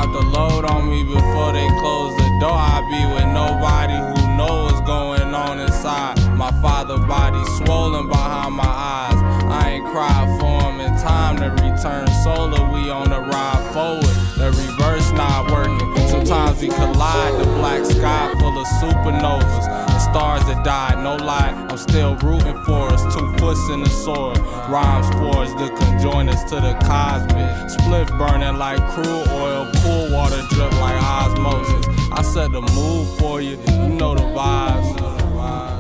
drop the load on me before they close the door. I be with nobody who knows what's going on inside. My father body swollen behind my eyes. I ain't cried for him in time to return solar. We on the ride forward, the reverse not working. Sometimes we collide, the black sky full of supernovas and stars that died. No lie, I'm still rooting for us. 2 foots in the soil, rhymes forged to conjoin us to the cosmic. Spliff burning like crude oil, pool water drip like osmosis. I set the mood for you, you know the vibes.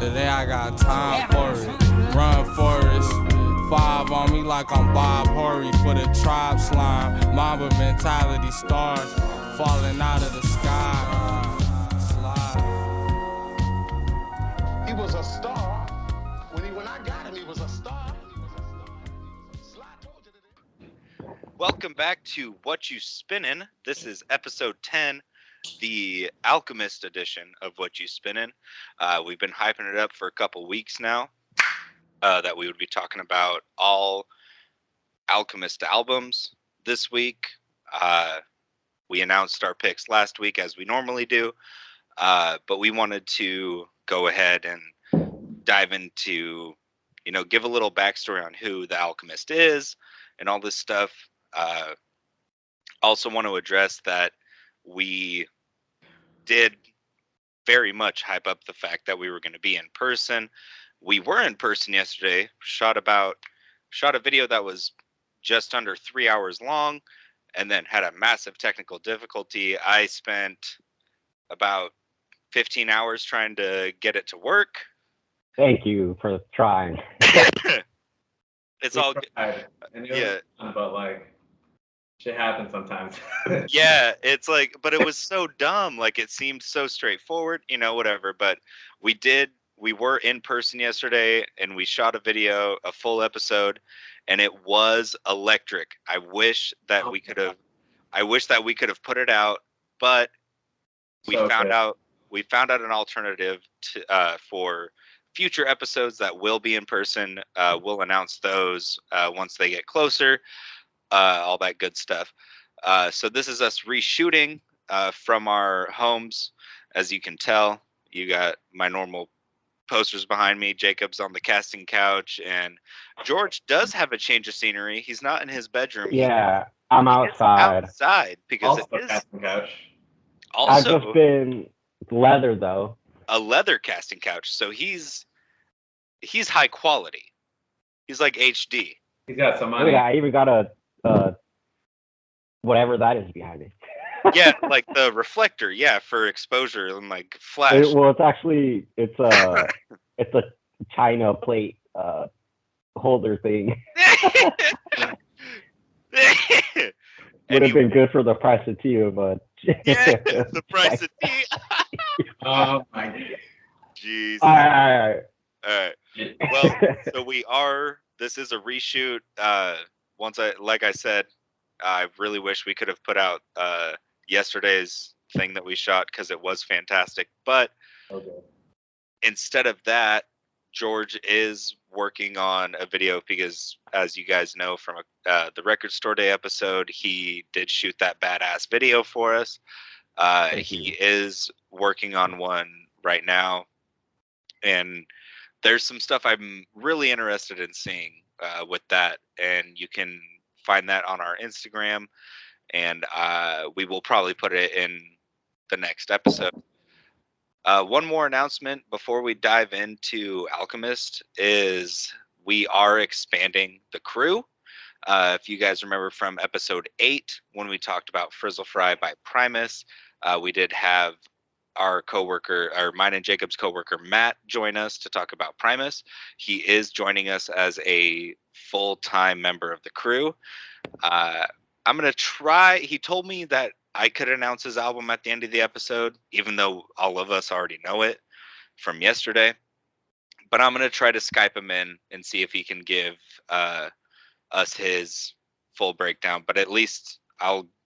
Today I got time for it. Run Forest, 5 on me like I'm Bob Horry for the tribe slime. Mamba mentality stars falling out of the sky. Slide. He was a star. When I got him, he was a star. Welcome back to Whatchu Spinnin. This is episode 10, the Alchemist edition of Whatchu Spinnin. We've been hyping it up for a couple weeks now, that we would be talking about all Alchemist albums this week. We announced our picks last week as we normally do, but we wanted to go ahead and dive into, give a little backstory on who the Alchemist is and all this stuff. Also want to address that we did very much hype up the fact that we were going to be in person. We were in person yesterday, shot a video that was just under 3 hours long, and then had a massive technical difficulty. I spent about 15 hours trying to get it to work. Thank you for trying. It's all good. And it was fun, but shit happens sometimes. Yeah, it's but it was so dumb. It seemed so straightforward, whatever. But we were in person yesterday, and we shot a full episode, and it was electric. I wish that we could have put it out, but we found out an alternative for future episodes that will be in person. We'll announce those once they get closer. All that good stuff. So this is us reshooting from our homes. As you can tell, you got my normal posters behind me. Jacob's on the casting couch, and George does have a change of scenery. He's not in his bedroom. Yeah, I'm outside. Outside because also it is casting couch. Also, I've just been leather though. A leather casting couch. So he's high quality. He's like HD. He's got some money. Yeah, I even got a whatever that is behind me. Yeah, like the reflector, for exposure and flash. It's a China plate holder thing. Would have been good for the price of tea, but the price of tea. Oh my god. Jeez. All right. Well, so this is a reshoot. Like I said, I really wish we could have put out yesterday's thing that we shot because it was fantastic. But instead of that, George is working on a video because, as you guys know from the Record Store Day episode, he did shoot that badass video for us. He is working on one right now, and there's some stuff I'm really interested in seeing with that, and you can find that on our Instagram, and we will probably put it in the next episode. One more announcement before we dive into Alchemist is we are expanding the crew. If you guys remember from episode 8, when we talked about Frizzle Fry by Primus, we did have our coworker, or mine and Jacob's coworker, Matt, join us to talk about Primus. He is joining us as a full-time member of the crew. I'm going to try. He told me that I could announce his album at the end of the episode, even though all of us already know it from yesterday. But I'm going to try to Skype him in and see if he can give us his full breakdown. But at least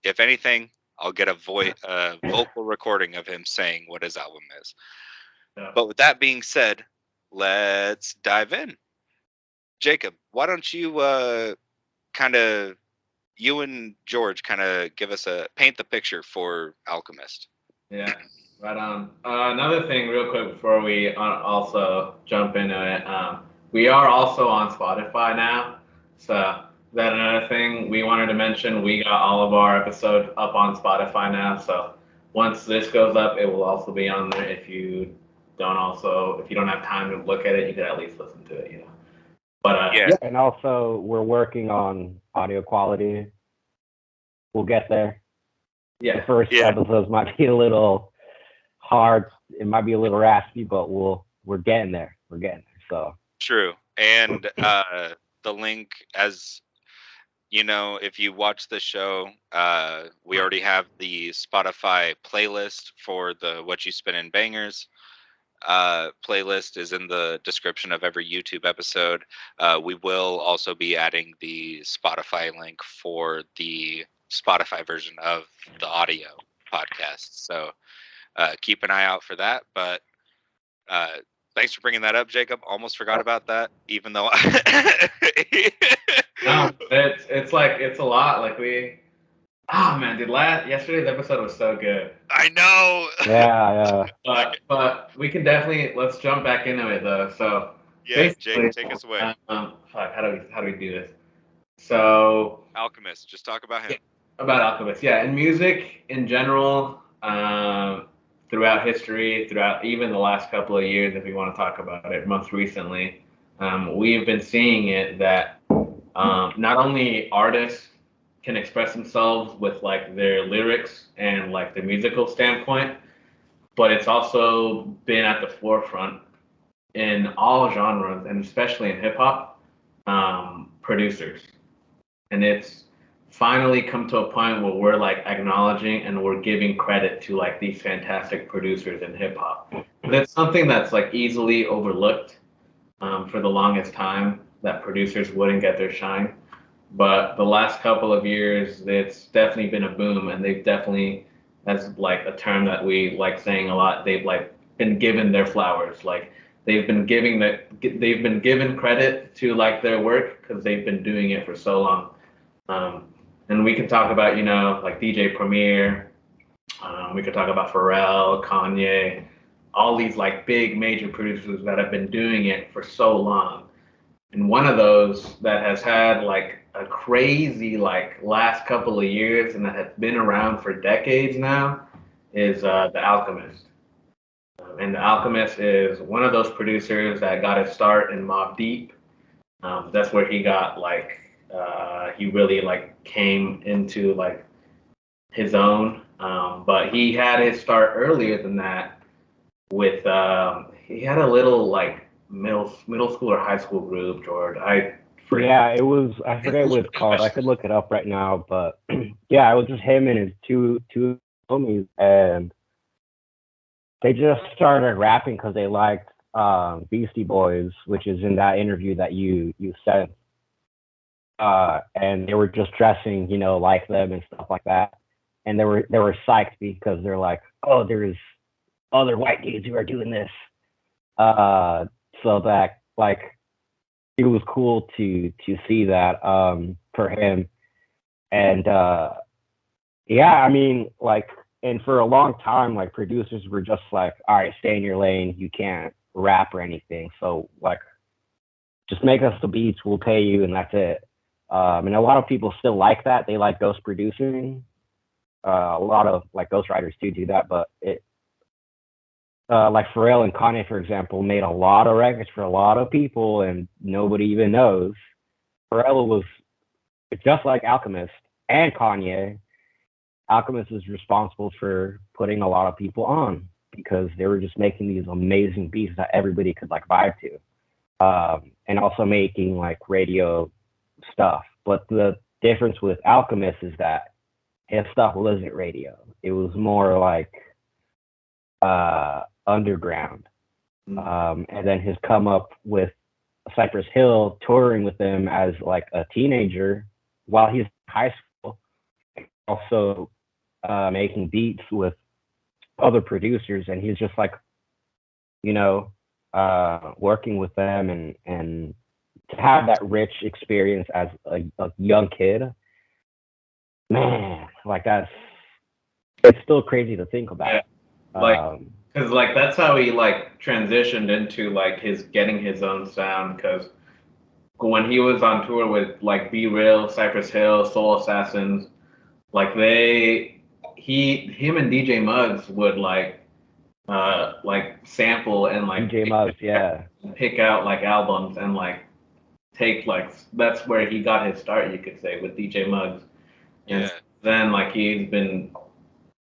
if anything, I'll get a vocal recording of him saying what his album is. Yeah. But with that being said, let's dive in. Jacob, why don't you kind of you and George kind of paint the picture for Alchemist. Yeah, right on. Another thing, real quick, before we also jump into it, we are also on Spotify now. So that another thing we wanted to mention. We got all of our episodes up on Spotify now. So once this goes up, it will also be on there. If you don't have time to look at it, you can at least listen to it. But Yeah. And also, we're working on audio quality. We'll get there. Yeah. The first episodes might be a little hard. It might be a little raspy, but we're getting there. We're getting there. So true. And the link, as you know, if you watch the show, we already have the Spotify playlist for the Whatchu Spinnin Bangers. Playlist is in the description of every YouTube episode. We will also be adding the Spotify link for the Spotify version of the audio podcast. So keep an eye out for that. But thanks for bringing that up, Jacob. Almost forgot about that, even though no, it's a lot. Like man, yesterday's episode was so good. I know. yeah. But we can definitely, let's jump back into it though. So yeah, Jake, take us away. How do we do this? So Alchemist, just talk about him. About Alchemist, yeah. And music in general, throughout history, throughout even the last couple of years, if we want to talk about it, most recently, we've been seeing it that not only artists can express themselves with like their lyrics and like the musical standpoint, but it's also been at the forefront in all genres and especially in hip hop, producers. And it's finally come to a point where we're like acknowledging and we're giving credit to like these fantastic producers in hip hop. But it's something that's like easily overlooked for the longest time, that producers wouldn't get their shine. But the last couple of years, it's definitely been a boom, and they've definitely, that's like a term that we like saying a lot, they've like been given their flowers. Like they've been given credit to like their work because they've been doing it for so long. And we can talk about, like DJ Premier, we could talk about Pharrell, Kanye, all these like big major producers that have been doing it for so long. And one of those that has had like a crazy like last couple of years and that has been around for decades now is The Alchemist. And The Alchemist is one of those producers that got his start in Mobb Deep. That's where he got like, he really like came into like his own. But he had his start earlier than that with, he had a little like middle school or high school group, George. I forget what it's called. I could look it up right now, but yeah, it was just him and his two homies, and they just started rapping because they liked Beastie Boys, which is in that interview that you sent. And they were just dressing, like them and stuff like that. And they were psyched because they're like, oh, there's other white dudes who are doing this. So that like it was cool to see that for him. And yeah, I mean, like, and for a long time, like producers were just like, all right, stay in your lane, you can't rap or anything. So like, just make us the beats, we'll pay you, and that's it. And a lot of people still like that. They like ghost producing. A lot of like ghostwriters do that, but it like Pharrell and Kanye, for example, made a lot of records for a lot of people, and nobody even knows. Pharrell was just like Alchemist and Kanye. Alchemist was responsible for putting a lot of people on because they were just making these amazing beats that everybody could like vibe to, and also making like radio stuff. But the difference with Alchemist is that his stuff wasn't radio. It was more like underground. And then his come up with Cypress Hill, touring with them as like a teenager while he's in high school, also making beats with other producers, and he's just like, working with them and to have that rich experience as a young kid man, like it's still crazy to think about. Yeah. Like, because like that's how he like transitioned into like his getting his own sound. Because when he was on tour with like Be Real, Cypress Hill, Soul Assassins, like him and DJ Muggs would like sample and like DJ Muggs, yeah. pick out like albums and like take like that's where he got his start, you could say, with DJ Muggs. And Yeah. then like he's been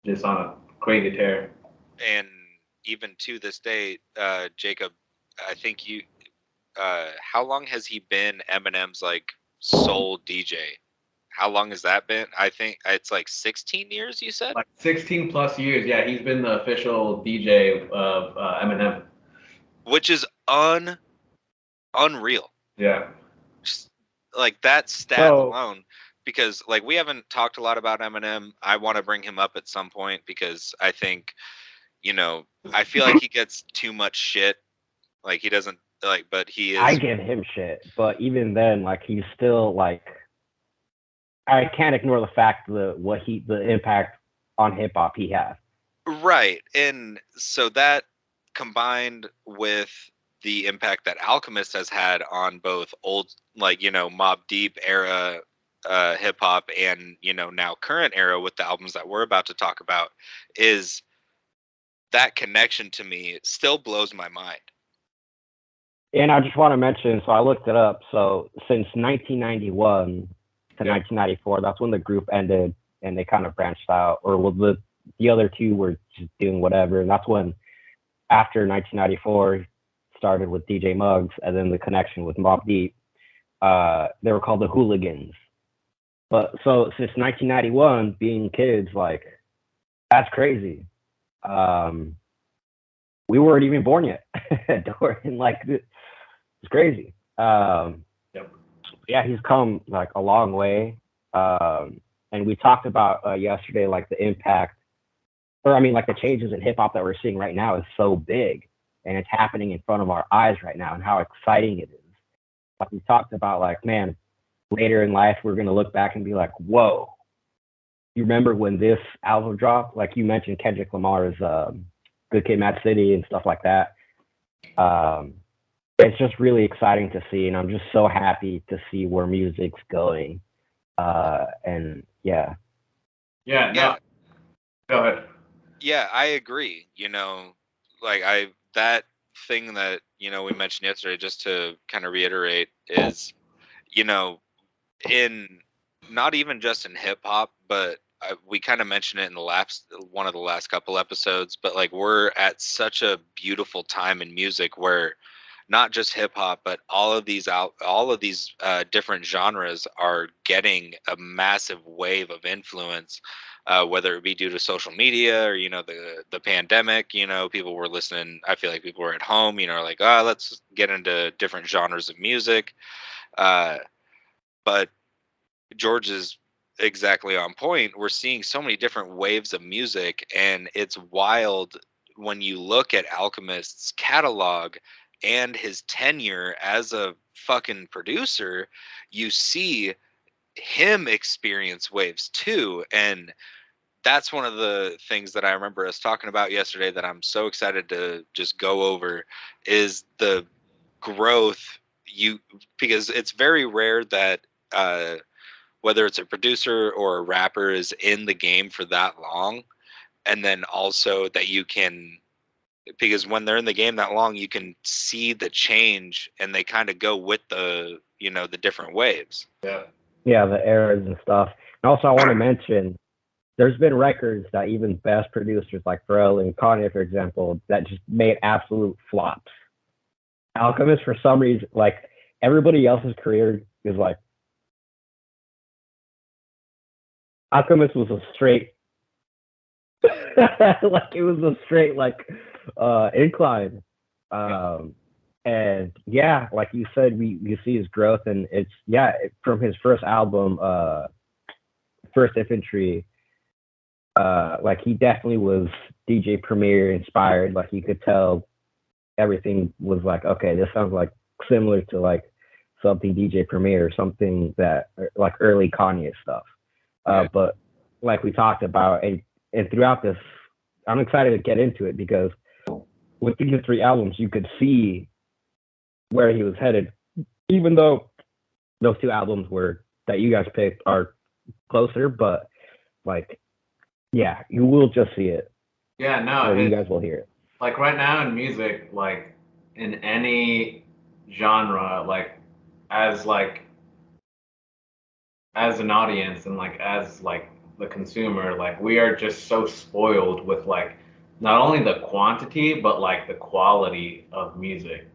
just on a crazy tear. And even to this day, Jacob, I think how long has he been Eminem's like sole DJ? How long has that been? I think it's like 16 years, you said? Like 16 plus years, yeah. He's been the official DJ of Eminem. Which is unreal. Yeah. Just, like that stat alone, because like we haven't talked a lot about Eminem. I want to bring him up at some point because I think, I feel like he gets too much shit. Like he doesn't but he is. I give him shit, but even then, like he's still like, I can't ignore the fact the impact on hip hop he has. Right, and so that combined with the impact that Alchemist has had on both old, Mobb Deep era hip hop and now current era with the albums that we're about to talk about, is that connection to me still blows my mind. And I just want to mention, so I looked it up. So since 1991 to 1994, that's when the group ended, and they kind of branched out, or the other two were just doing whatever. And that's when, after 1994, started with DJ Muggs, and then the connection with Mobb Deep. They were called the Hooligans. But so since 1991, being kids, like, that's crazy. We weren't even born yet. Dorian, like, it's crazy. Yeah, he's come like a long way. And we talked about yesterday, like the impact, like the changes in hip hop that we're seeing right now is so big, and it's happening in front of our eyes right now, and how exciting it is. Like we talked about, like, man, later in life, we're going to look back and be like, whoa, you remember when this album dropped? Like you mentioned Kendrick Lamar's Good Kid, Mad City and stuff like that. It's just really exciting to see, and I'm just so happy to see where music's going. And yeah. Yeah, no. Go ahead. Yeah, I agree. That thing that, we mentioned yesterday, just to kind of reiterate, is, in not even just in hip hop, but we kind of mentioned it in one of the last couple episodes, but like we're at such a beautiful time in music where not just hip hop, but all of these different genres are getting a massive wave of influence, whether it be due to social media or the pandemic. People were listening. I feel like people were at home. Like, let's get into different genres of music. But George is exactly on point. We're seeing so many different waves of music, and it's wild when you look at Alchemist's catalog and his tenure as a fucking producer. You see him experience waves too, and that's one of the things that I remember us talking about yesterday that I'm so excited to just go over, is the growth because it's very rare that whether it's a producer or a rapper is in the game for that long, and then also that you can, because when they're in the game that long, you can see the change, and they kind of go with the the different waves. Yeah, the eras and stuff. And also, I want to mention, there's been records that even best producers like Pharrell and Kanye, for example, that just made absolute flops. Alchemist, for some reason, like everybody else's career is like, Alchemist was a straight, like it was a straight incline. And yeah, like you said, you see his growth, and it's from his first album, First Infantry. Like he definitely was DJ Premier inspired. Like you could tell everything was like, okay, this sounds like similar to like something DJ Premier or something that like early Kanye stuff. But like we talked about, and throughout this, I'm excited to get into it because with these 3 albums, you could see where he was headed, even though those 2 albums that you guys picked are closer, but like, yeah, you will just see it. Yeah, no, you guys will hear it. Like right now in music, like in any genre, like as an audience and like as like the consumer, like we are just so spoiled with like not only the quantity but like the quality of music.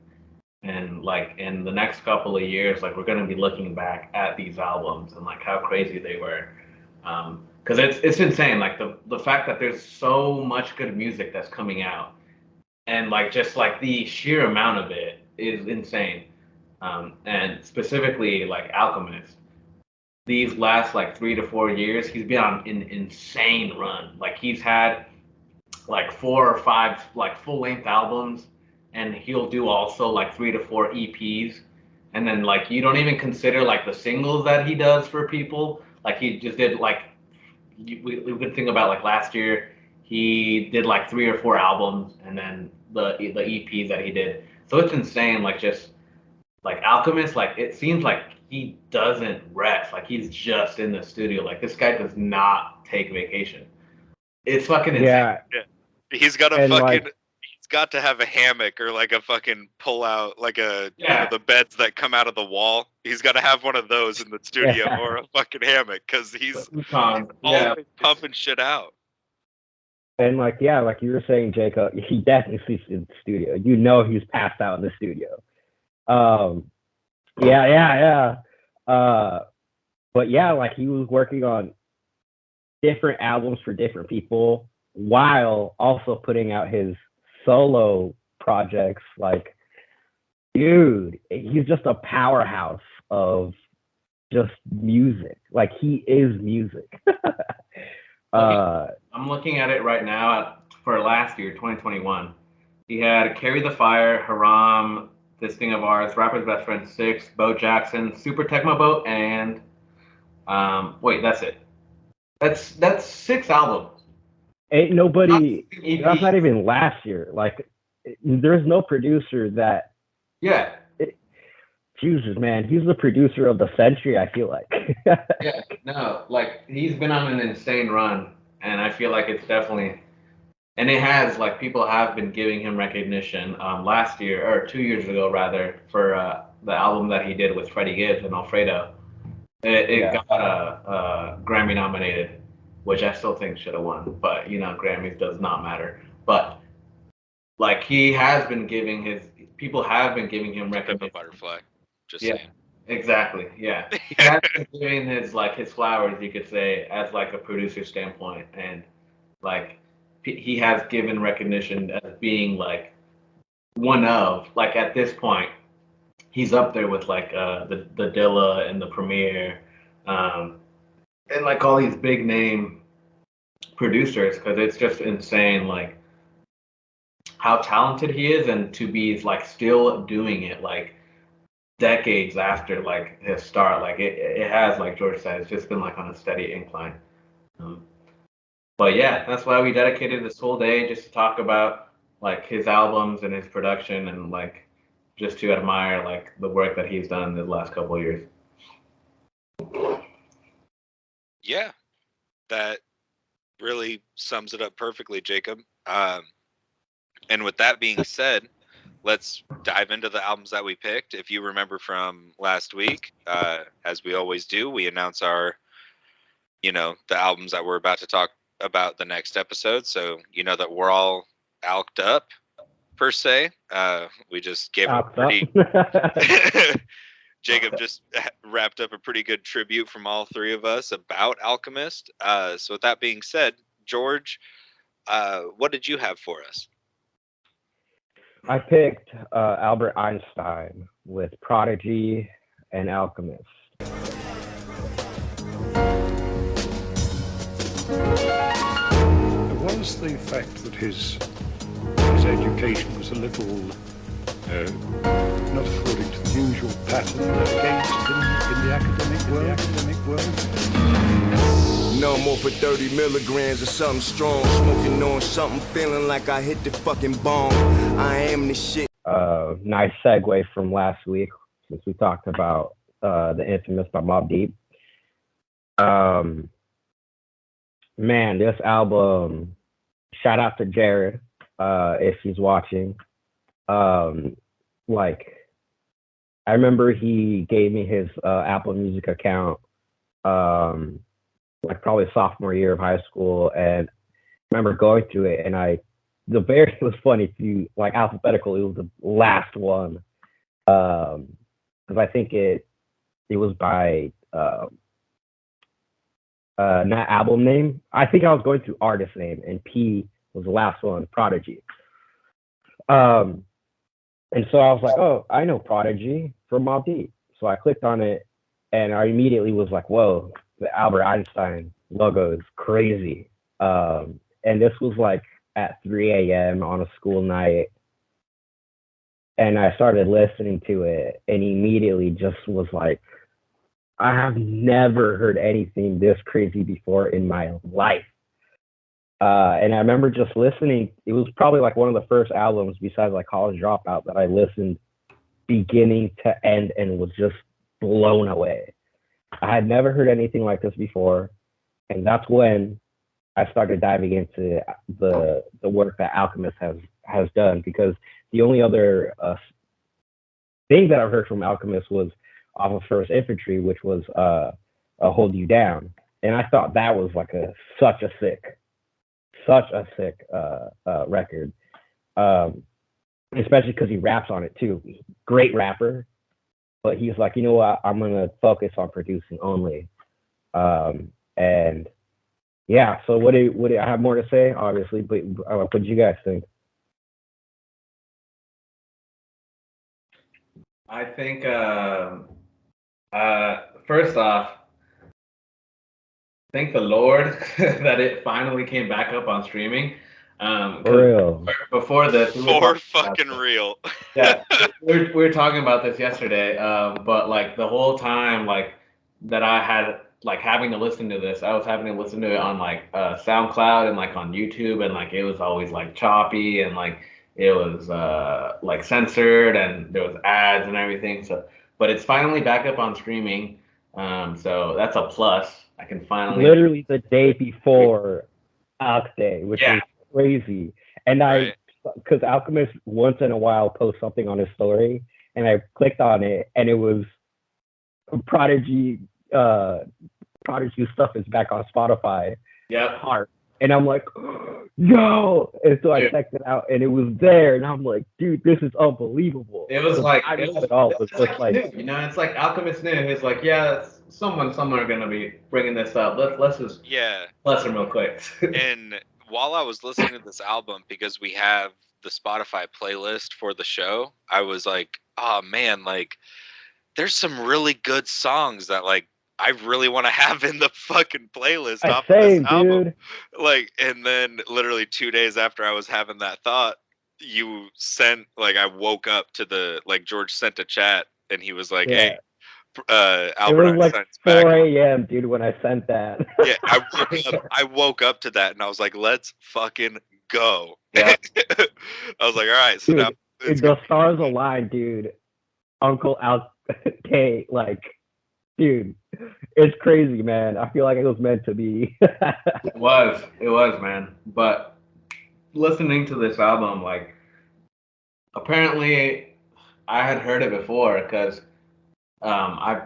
And like in the next couple of years, like we're gonna be looking back at these albums and like how crazy they were. Because it's insane, like the fact that there's so much good music that's coming out, and like just like the sheer amount of it is insane. And specifically like Alchemist, these last like 3 to 4 years, he's been on an insane run. Like he's had like 4 or 5 like full-length albums, and he'll do also like 3 to 4 EPs, and then like you don't even consider like the singles that he does for people. Like he just did like we could think about like last year he did like 3 or 4 albums, and then the EPs that he did. So it's insane. Like just like Alchemist, like it seems like he doesn't rest. Like he's just in the studio. Like this guy does not take vacation. It's fucking insane. Yeah. He's got a fucking. He's got to have a hammock or like a fucking pull out, like you know, the beds that come out of the wall. He's got to have one of those in the studio or a fucking hammock because he's always pumping shit out. And like, yeah, like you were saying, Jacob, he definitely sleeps in the studio. You know, he's passed out in the studio. But yeah, like he was working on different albums for different people while also putting out his solo projects. Like, dude, he's just a powerhouse of just music. Like he is music. I'm looking at it right now for last year, 2021. He had Carry the Fire, Haram, This Thing of Ours, Rapper's Best Friend 6, Bo Jackson, Super Tecmo Boat, and wait, that's it. That's 6 albums. Ain't nobody. That's not even last year. Like, there's no producer that. Yeah. Jesus, man, he's the producer of the century. I feel like. Yeah. No, like he's been on an insane run, and I feel like it's definitely. And it has, like, people have been giving him recognition last year, or 2 years ago, rather, for the album that he did with Freddie Gibbs and Alfredo. It got Grammy nominated, which I still think should have won. But, you know, Grammys does not matter. But, like, he has been giving people have been giving him recognition. Butterfly, just saying. Exactly, yeah. He has been giving his flowers, you could say, as, like, a producer standpoint. And, like, he has given recognition as being like one of, like, at this point he's up there with like the Dilla and the Premier and like all these big name producers, because it's just insane like how talented he is, and to be like still doing it like decades after like his start. Like it has, like George said, it's just been like on a steady incline. But yeah, that's why we dedicated this whole day just to talk about like his albums and his production, and like just to admire like the work that he's done in the last couple of years. Yeah, that really sums it up perfectly, Jacob. And with that being said, let's dive into the albums that we picked. If you remember from last week, as we always do, we announce our, the albums that we're about to talk about the next episode, so you know that we're all alked up per se. We just gave a pretty Jacob just wrapped up a pretty good tribute from all three of us about Alchemist. So with that being said, George, what did you have for us? I picked Albert Einstein with Prodigy and Alchemist. There was the fact that his education was a little not according to the usual pattern against him in the academic world. numb off of 30 milligrams of something strong. Smoking on something, feeling like I hit the fucking bomb. I am the shit. Nice segue from last week, since we talked about the Infamous by Mobb Deep. Man, this album, shout out to Jared, if he's watching. Like, I remember he gave me his Apple Music account, like probably sophomore year of high school, and I remember going through it, and it was funny too, like alphabetical, it was the last one, because I think it was by not album name. I think I was going through artist name, and P was the last one, Prodigy. And so I was like, oh, I know Prodigy from Mobb Deep. So I clicked on it, and I immediately was like, whoa, the Albert Einstein logo is crazy. And this was like at 3 a.m. on a school night. And I started listening to it, and immediately just was like, I have never heard anything this crazy before in my life. And I remember just listening. It was probably like one of the first albums besides like College Dropout that I listened beginning to end and was just blown away. I had never heard anything like this before. And that's when I started diving into the work that Alchemist has done, because the only other thing that I've heard from Alchemist was off of First Infantry, which was Hold You Down. And I thought that was like such a sick record, especially because he raps on it too. Great rapper, but he's like, you know what, I'm gonna focus on producing only. And yeah, so what do I have more to say, obviously, but what do you guys think? I think first off, thank the Lord that it finally came back up on streaming. For real. Before this, For fucking real. Yeah, we were talking about this yesterday, but like the whole time, like that I had like having to listen to this, I was having to listen to it on like SoundCloud and like on YouTube, and like it was always like choppy, and like it was like censored, and there was ads and everything. So, but it's finally back up on streaming, so that's a plus. I can finally literally the day before Alch Day, which is crazy. And because Alchemist once in a while posts something on his story, and I clicked on it, and it was Prodigy. Prodigy stuff is back on Spotify. Yeah. Heart. And I'm like, no. And so I checked it out, and it was there, and I'm like, dude, this is unbelievable. It was like, just like, you know, it's like Alchemist knew. It's like, yeah, someone somewhere gonna be bringing this up. Let's just bless him real quick. And while I was listening to this album, because we have the Spotify playlist for the show, I was like, oh man, like there's some really good songs that like I really want to have in the fucking playlist off of this album. Dude. Like, and then literally 2 days after I was having that thought, you sent, like, I woke up to George sent a chat, and he was like, hey, Albert it was like 4 a.m., dude, when I sent that. Yeah, I woke up to that, and I was like, let's fucking go. Yeah. I was like, all right, so dude, now the stars aligned, dude. Uncle Al K, like, dude, it's crazy, man. I feel like it was meant to be. It was, man. But listening to this album, like, apparently I had heard it before because I've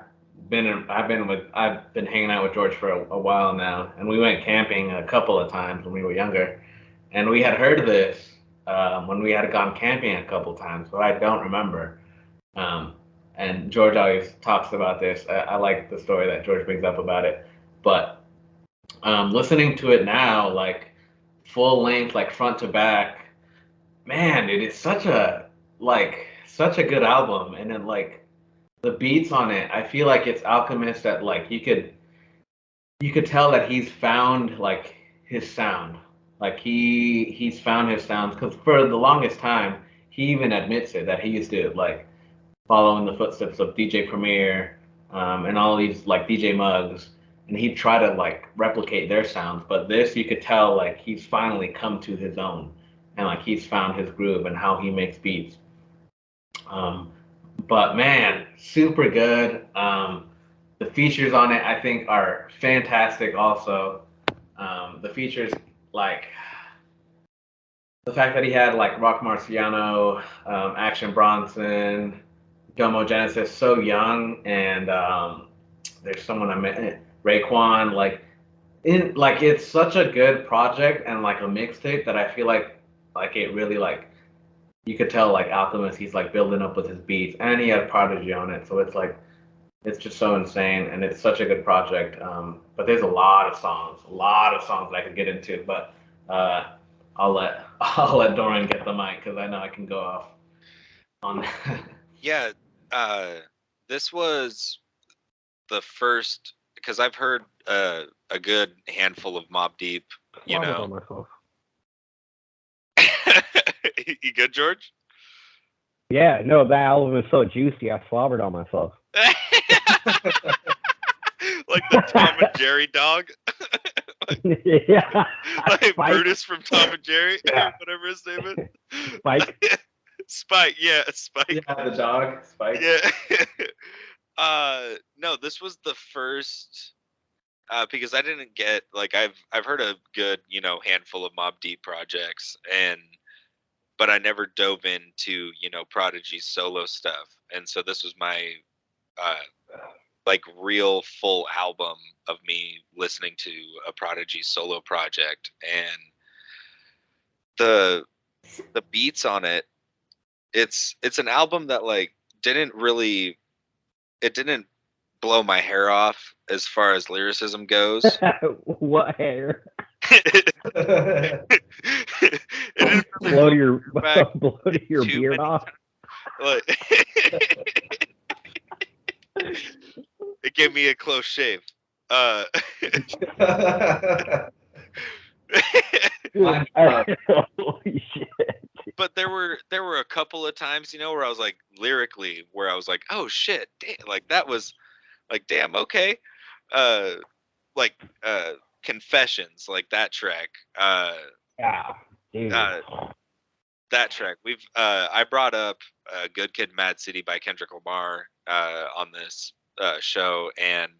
been hanging out with George for a while now, and we went camping a couple of times when we were younger, and we had heard this when we had gone camping a couple of times, but I don't remember. And George always talks about this. I like the story that George brings up about it. But listening to it now, like full length, like front to back, man, it is such a good album. And then like the beats on it, I feel like it's Alchemist that like you could tell that he's found like his sound. Like he's found his sounds, because for the longest time he even admits it that he used to like following the footsteps of DJ Premier and all these like DJ Muggs, and he'd try to like replicate their sounds. But this, you could tell like he's finally come to his own, and like he's found his groove and how he makes beats. But man, super good. The features on it, I think, are fantastic. Also, the features like the fact that he had like Rock Marciano, Action Bronson, Gummo Genesis so young, and there's someone I met, Raekwon. Like it's such a good project and like a mixtape that I feel like it really like you could tell like Alchemist he's like building up with his beats, and he had Prodigy on it, so it's like it's just so insane, and it's such a good project. But there's a lot of songs that I could get into, but I'll let I'll let Dorian get the mic because I know I can go off on that. Yeah, this was the first because I've heard a good handful of Mobb Deep. You know, myself. you good, George? Yeah, no, that album is so juicy. I slobbered on myself. Like the Tom and Jerry dog. Yeah. Like Spike. Brutus from Tom and Jerry, Yeah. whatever his name is. Spike. Spike, yeah, Spike. Yeah, the dog, Spike. Yeah. No, this was the first because I didn't get like I've heard a good, handful of Mobb Deep projects but I never dove into, Prodigy's solo stuff. And so this was my like real full album of me listening to a Prodigy solo project, and the beats on it, it's an album that like didn't blow my hair off as far as lyricism goes. What hair? It didn't Blow your back blow your too beard many off. like, it gave me a close shave. Holy shit. But there were a couple of times, where I was like lyrically, where I was like, oh shit, damn, like that was like, damn, okay. Like Confessions, like that track. Yeah, dude. That track. I brought up Good Kid, Mad City by Kendrick Lamar on this show, and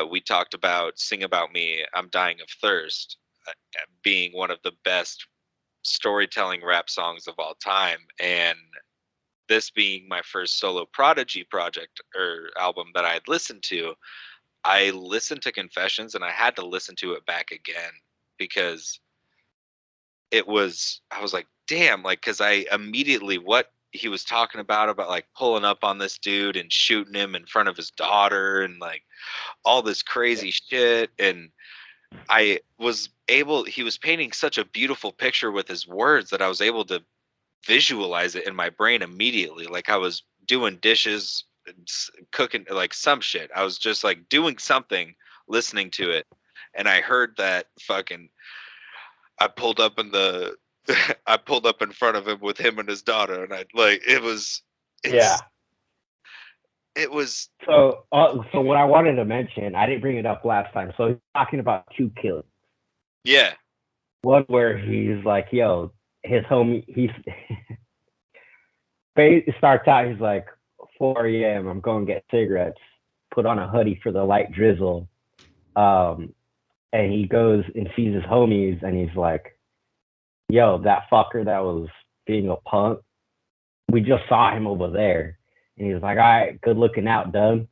we talked about Sing About Me, I'm Dying of Thirst being one of the best storytelling rap songs of all time, and this being my first solo Prodigy project or album that I had listened to, I listened to Confessions and I had to listen to it back again because I was like, damn, like, because I immediately, what he was talking about like pulling up on this dude and shooting him in front of his daughter and like all this crazy shit. And he was painting such a beautiful picture with his words that I was able to visualize it in my brain immediately. Like I was doing dishes, cooking, like some shit. I was just like doing something, listening to it. And I heard that fucking, I pulled up in front of him with him and his daughter. And it was So what I wanted to mention, I didn't bring it up last time. So he's talking about two killings. Yeah. One where he's like, yo, his homie, it starts out, he's like, 4 a.m., I'm going to get cigarettes, put on a hoodie for the light drizzle. And he goes and sees his homies, and he's like, yo, that fucker that was being a punk, we just saw him over there. And he's like, all right, good looking out, Doug.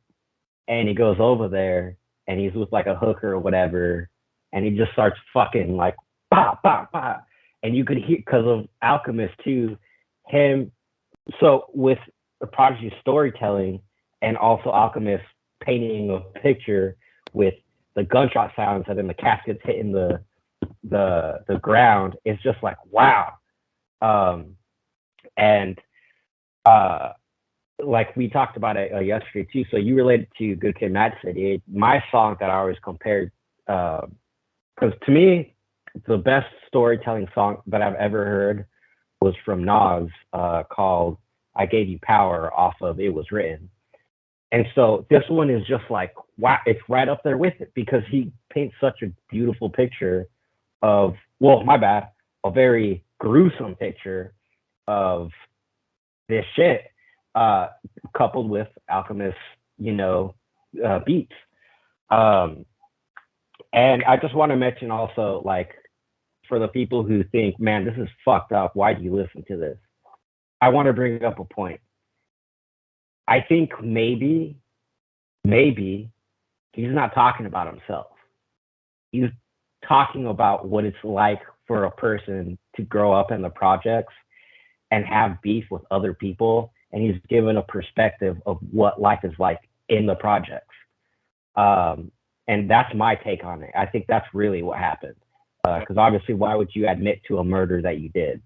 And he goes over there, and he's with like a hooker or whatever, and he just starts fucking like, bah, bah, bah. And you could hear, because of Alchemist too, him. So with the Prodigy storytelling and also Alchemist painting a picture with the gunshot sounds and then the caskets hitting the ground, it's just like, wow. Like we talked about it yesterday too. So you related to Good Kid, Mad City. My song that I always compared, because to me, the best storytelling song that I've ever heard was from Nas, called "I Gave You Power" off of "It Was Written." And so this one is just like, wow, it's right up there with it because he paints such a beautiful picture of, well, my bad, a very gruesome picture of this shit, coupled with Alchemist, beats. And I just want to mention also, like, for the people who think, man, this is fucked up, why do you listen to this? I want to bring up a point. I think maybe he's not talking about himself. He's talking about what it's like for a person to grow up in the projects and have beef with other people. And he's given a perspective of what life is like in the projects. And that's my take on it. I think that's really what happened. Because obviously, why would you admit to a murder that you did,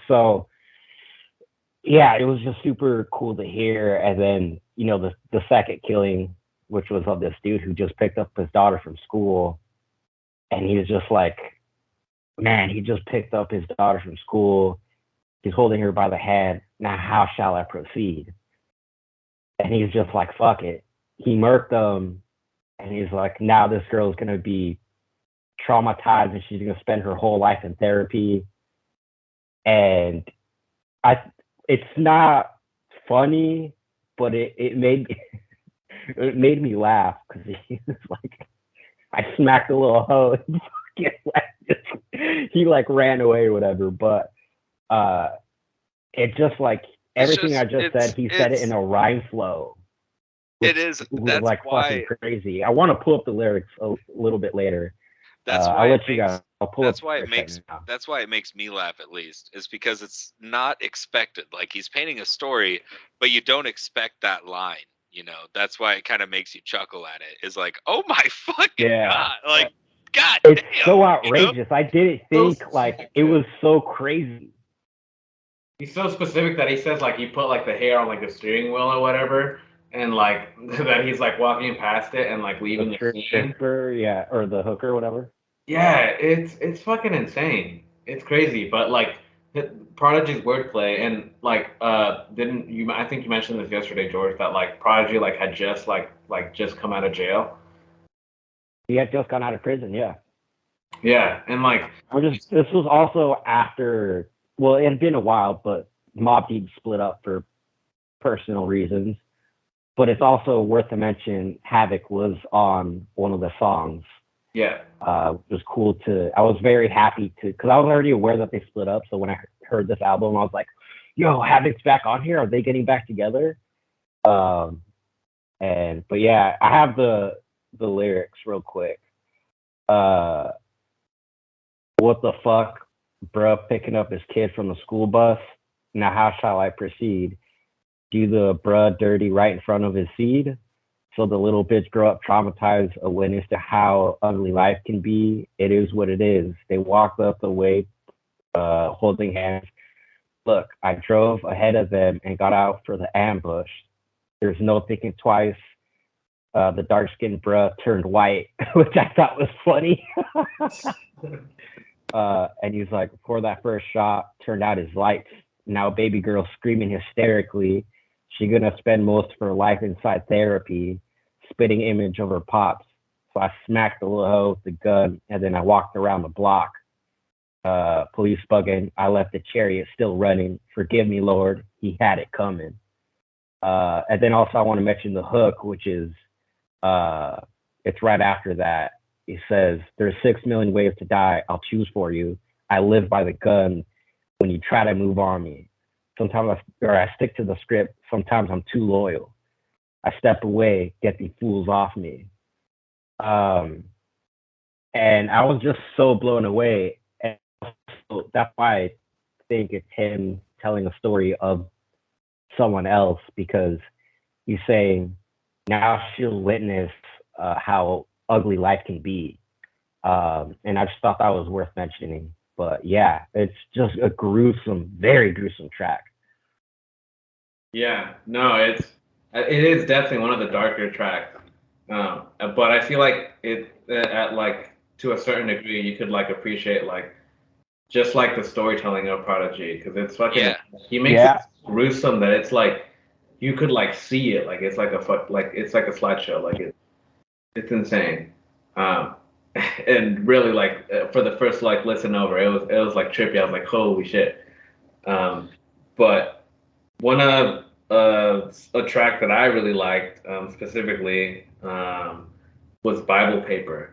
So, yeah, it was just super cool to hear. And then, the second killing, which was of this dude who just picked up his daughter from school. And he was just like, man, he just picked up his daughter from school. He's holding her by the hand. Now, how shall I proceed? And he's just like, fuck it. He murked them. And he's like, now this girl is going to be traumatized and she's going to spend her whole life in therapy. And it's not funny, but it made me laugh because he was like, I smacked a little hoe. He like ran away or whatever, but it just like everything I just said, he said it in a rhyme flow. It is. That's like why, fucking crazy. I want to pull up the lyrics a little bit later. That's why I'll let you guys. I'll pull that's up why it makes. That's why it makes me laugh. At least is because it's not expected. Like he's painting a story, but you don't expect that line. That's why it kind of makes you chuckle at it. Is like, oh my fucking god! Like, god, it's damn, so outrageous. I didn't think like it was so crazy. He's so specific that he says like he put like the hair on like the steering wheel or whatever, and like that he's like walking past it and like leaving the scene. Yeah, or the hooker, or whatever. Yeah, it's fucking insane. It's crazy, but like Prodigy's wordplay and like didn't you? I think you mentioned this yesterday, George, that like Prodigy like had just just come out of jail. He had just gone out of prison. Yeah. Yeah, and like this was also after. Well, it had been a while, but Mobb Deep split up for personal reasons. But it's also worth to mention Havoc was on one of the songs. Yeah. It was cool I was very happy because I was already aware that they split up. So when I heard this album, I was like, yo, Havoc's back on here. Are they getting back together? But yeah, I have the lyrics real quick. What the fuck? Bruh picking up his kid from the school bus. Now how shall I proceed? Do the bruh dirty right in front of his seed? So the little bitch grow up traumatized, a witness to how ugly life can be. It is what it is. They walked up the way, holding hands. Look, I drove ahead of them and got out for the ambush. There's no thinking twice. The dark-skinned bruh turned white, which I thought was funny. And he's like, before that first shot turned out his lights. Now baby girl screaming hysterically. She gonna spend most of her life inside therapy, spitting image of her pops. So I smacked the little hoe with the gun, and then I walked around the block. Police bugging. I left the chariot still running. Forgive me, Lord. He had it coming. And then also I want to mention the hook, which is it's right after that. He says, there's 6 million ways to die. I'll choose for you. I live by the gun when you try to move on me. Sometimes I stick to the script. Sometimes I'm too loyal. I step away, get these fools off me. And I was just so blown away. And so that's why I think it's him telling a story of someone else, because he's saying now she'll witness how ugly life can be. And I just thought that was worth mentioning. But yeah, it's just a gruesome, very gruesome track. Yeah, no, it is definitely one of the darker tracks. But I feel like it at like to a certain degree you could like appreciate like just like the storytelling of Prodigy, because it's fucking he makes it gruesome that it's like you could like see it, like it's like it's like a slideshow, like it's insane. And really like for the first like listen over, it was like trippy. I was like, holy shit. But one of a track that I really liked specifically was Bible Paper.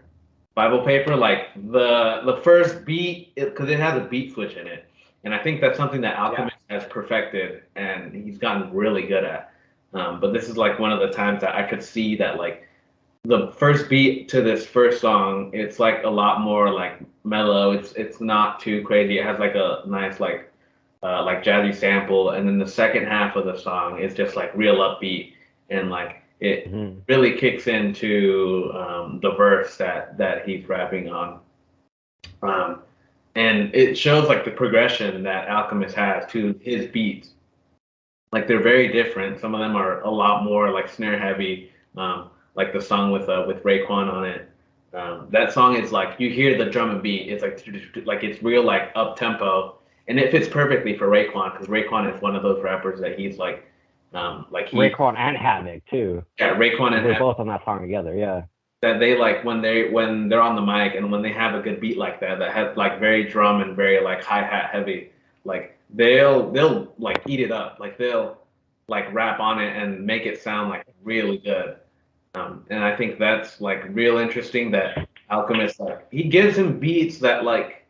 Bible Paper, like the first beat, because it has a beat switch in it, and I think that's something that Alchemist has perfected and he's gotten really good at. But this is like one of the times that I could see that like the first beat to this first song, it's like a lot more like mellow. It's not too crazy. It has like a nice like jazzy sample, and then the second half of the song is just like real upbeat, and like it really kicks into the verse that he's rapping on. And it shows like the progression that Alchemist has to his beats. Like they're very different. Some of them are a lot more like snare heavy. Like the song with Raekwon on it. That song is like you hear the drum and beat. It's like it's real like up tempo, and it fits perfectly for Raekwon because Raekwon is one of those rappers that he's like Raekwon and Havoc too. Yeah, Raekwon and they're both on that song together. Yeah. That they like when they're on the mic and when they have a good beat like that has like very drum and very like hi-hat heavy, like they'll like eat it up, like they'll like rap on it and make it sound like really good. And I think that's like real interesting that Alchemist, like he gives him beats that like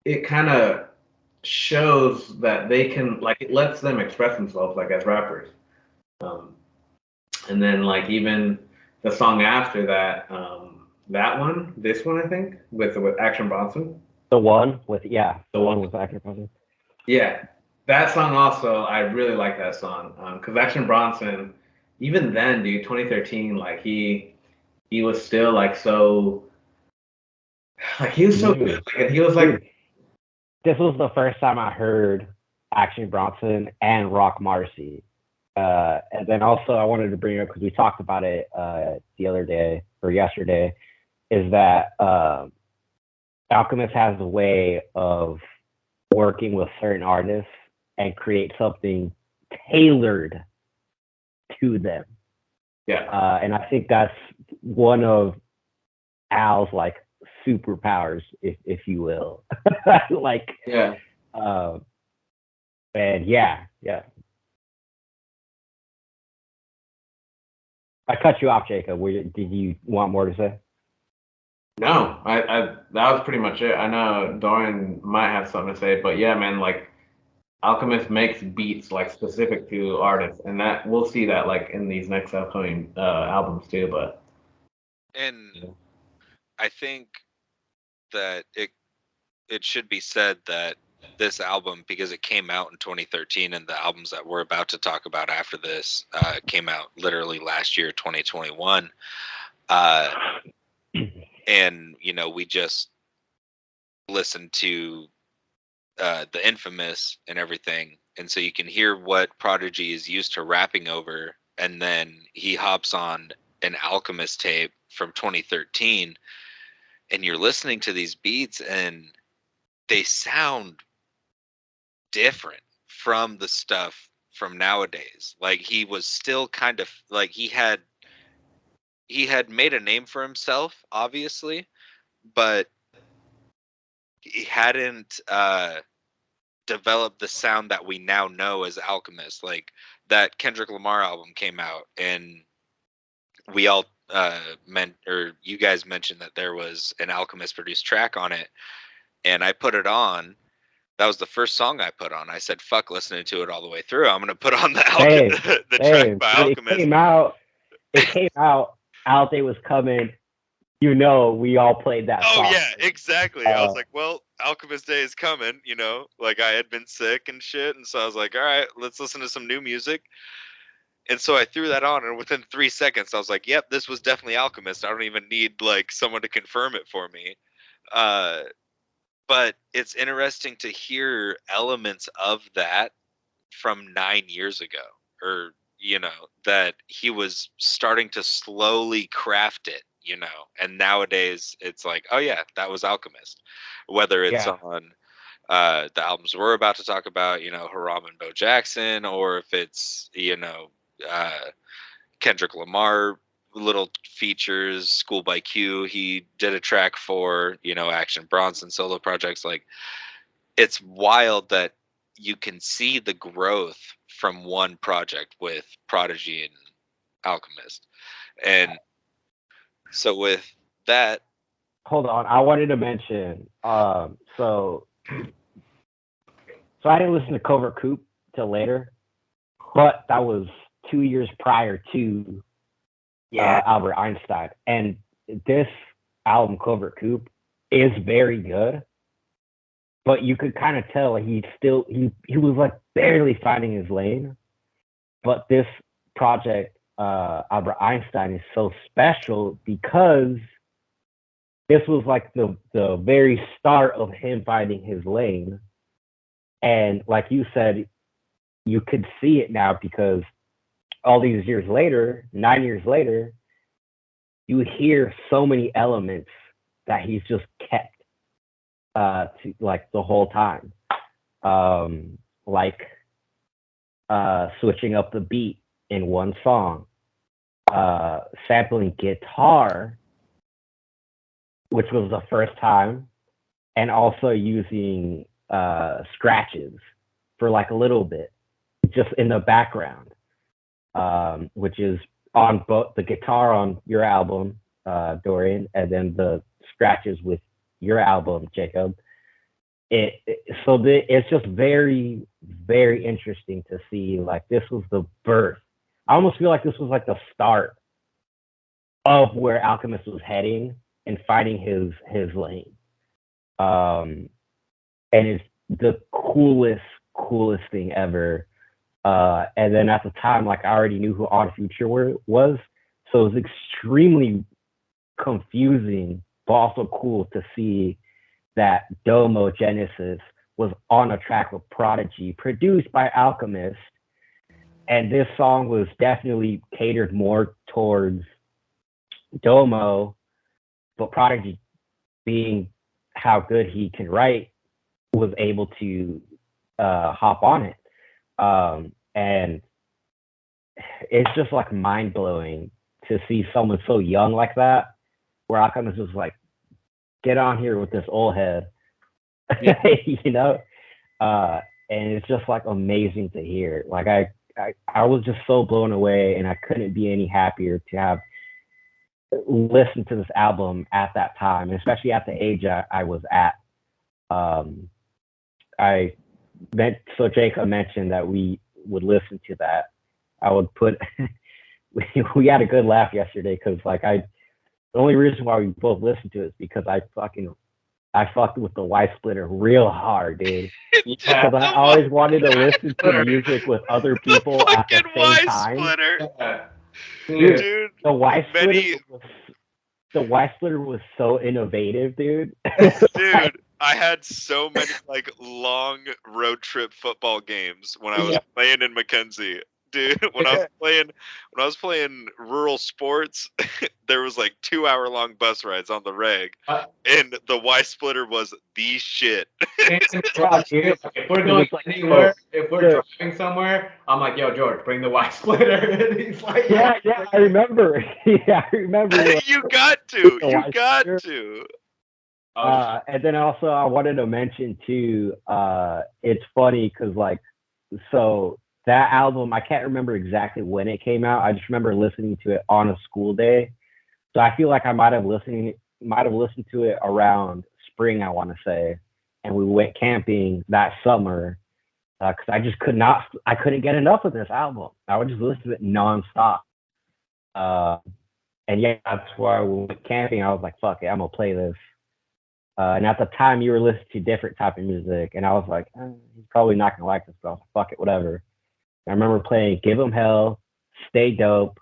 it kind of shows that they can, like it lets them express themselves like as rappers. And then like even the song after that, this one I think with Action Bronson. The one with Action Bronson. Yeah, that song also, I really like that song because Action Bronson, even then, dude, 2013, like he was still like so, like he was so good. Like, he was like, this was the first time I heard Action Bronson and Rock Marcy. And then also I wanted to bring up, because we talked about it the other day or yesterday, is that Alchemist has a way of working with certain artists and create something tailored to them. Yeah. And I think that's one of Al's like superpowers, if you will. Like, yeah. And yeah. I cut you off, Jacob. Did you want more to say? No, I that was pretty much it. I know Dorian might have something to say, but yeah, man, like Alchemist makes beats like specific to artists, and that we'll see that like in these next upcoming albums too. But I think that it should be said that this album, because it came out in 2013, and the albums that we're about to talk about after this came out literally last year, 2021. And we just listened to the Infamous and everything, and so you can hear what Prodigy is used to rapping over, and then he hops on an Alchemist tape from 2013, and you're listening to these beats and they sound different from the stuff from nowadays. Like he was still kind of like he had made a name for himself, obviously, but he hadn't developed the sound that we now know as Alchemist. Like that Kendrick Lamar album came out, and we all you guys mentioned that there was an Alchemist produced track on it, and I put it on. That was the first song I put on. I said, "Fuck listening to it all the way through. I'm gonna put on the track by Alchemist." It came out. Out Day Was Coming. We all played that song. Oh yeah, exactly. I was like, well, Alchemist Day is coming. Like I had been sick and shit, and so I was like, all right, let's listen to some new music. And so I threw that on, and within 3 seconds, I was like, yep, this was definitely Alchemist. I don't even need like someone to confirm it for me. But it's interesting to hear elements of that from 9 years ago, or that he was starting to slowly craft it, and nowadays it's like, oh yeah, that was Alchemist. Whether it's on the albums we're about to talk about, Haram and Bo Jackson, or if it's, Kendrick Lamar little features, School by Q, he did a track for, Action Bronson solo projects. Like, it's wild that you can see the growth from one project with Prodigy and Alchemist. And so with that, hold on, I wanted to mention, so I didn't listen to Covert Coupe till later, but that was 2 years prior to Albert Einstein. And this album, Covert Coupe, is very good, but you could kind of tell he was like barely finding his lane. But this project, Albert Einstein, is so special because this was like the very start of him finding his lane. And like you said, you could see it now because all these years later, 9 years later, you hear so many elements that he's just kept to, like, the whole time. Like switching up the beat in one song, sampling guitar, which was the first time, and also using scratches for like a little bit, just in the background, which is on both the guitar on your album, Dorian, and then the scratches with your album, Jacob. It's just very, very interesting to see. Like, this was the birth. I almost feel like this was like the start of where Alchemist was heading and finding his lane. And it's the coolest thing ever. And then at the time, like, I already knew who Odd Future was, so it was extremely confusing, but also cool to see that Domo Genesis was on a track with Prodigy, produced by Alchemist. And this song was definitely catered more towards Domo, but Prodigy, being how good he can write, was able to hop on it. And it's just like mind-blowing to see someone so young like that, where Alchemist was like, get on here with this old head. Yeah. And it's just like amazing to hear. Like, I was just so blown away, and I couldn't be any happier to have listened to this album at that time, especially at the age I was at. So Jacob mentioned that we would listen to that. I would put we had a good laugh yesterday because, like, the only reason why we both listened to it is because I fucked with the Y Splitter real hard, dude. Because I always wanted to listen to music with other people at the same time. Splitter. Dude, the Y Splitter was so innovative, dude. Dude, I had so many like long road trip football games when I was playing in Mackenzie. Dude, when I was playing rural sports, there was like 2-hour long bus rides on the reg, and the Y Splitter was the shit. If we're going anywhere, if we're driving somewhere, I'm like, yo, George, bring the Y Splitter. And he's like, yeah, I remember. Yeah, I remember. You got to. And then also I wanted to mention too, it's funny because, like, so that album, I can't remember exactly when it came out. I just remember listening to it on a school day. So I feel like I might have listened to it around spring, I want to say. And we went camping that summer because I couldn't get enough of this album. I would just listen to it nonstop. And yeah, that's why we went camping. I was like, fuck it, I'm gonna play this. And at the time, you were listening to different type of music, and I was like, he's probably not gonna like this, but I was like, fuck it, whatever. I remember playing Give 'Em Hell, Stay Dope.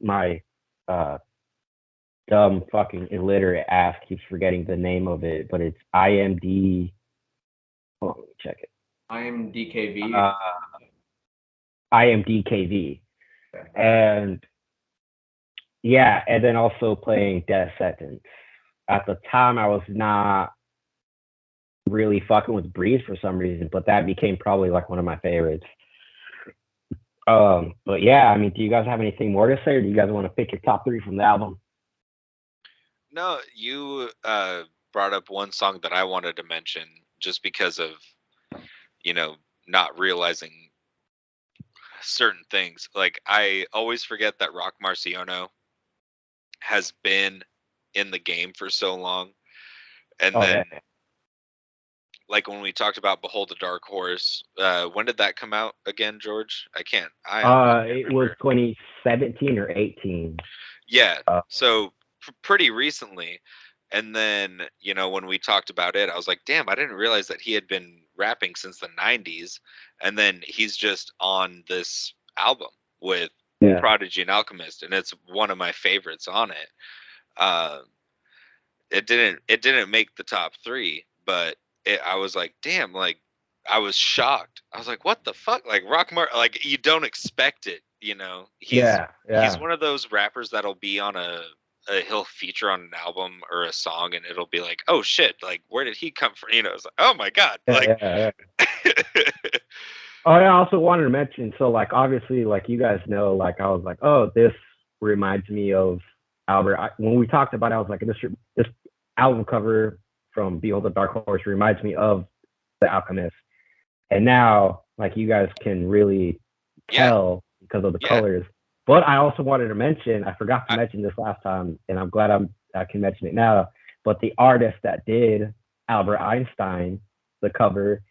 My dumb fucking illiterate ass keeps forgetting the name of it, but it's IMD. Hold on, let me check it. IMDKV. IMDKV. And yeah, and then also playing Death Sentence. At the time, I was not really fucking with Breeze for some reason, but that became probably like one of my favorites. But yeah, I mean, do you guys have anything more to say, or do you guys want to pick your top 3 from the album? No, you brought up one song that I wanted to mention just because of, not realizing certain things. Like, I always forget that Rock Marciano has been in the game for so long. And then, like, when we talked about Behold the Dark Horse, when did that come out again, George? I can't It was 2017 or 18. Yeah, so pretty recently. And then, when we talked about it, I was like, damn, I didn't realize that he had been rapping since the 90s. And then he's just on this album with Prodigy and Alchemist, and it's one of my favorites on it. It didn't make the top 3, but I was like, damn, like, I was shocked. I was like, what the fuck? Like, like, you don't expect it, He's one of those rappers that'll be on he'll feature on an album or a song, and it'll be like, oh shit, like, where did he come from? It's like, oh my god, Oh, yeah, I also wanted to mention, so, like, obviously, like, you guys know, like, I was like, oh, this reminds me of Albert. When we talked about it, I was like, this album cover from Behold the Dark Horse reminds me of The Alchemist. And now, like, you guys can really tell because of the colors. But I also wanted to mention, I forgot to mention this last time, and I'm glad I can mention it now, but the artist that did Albert Einstein, the cover,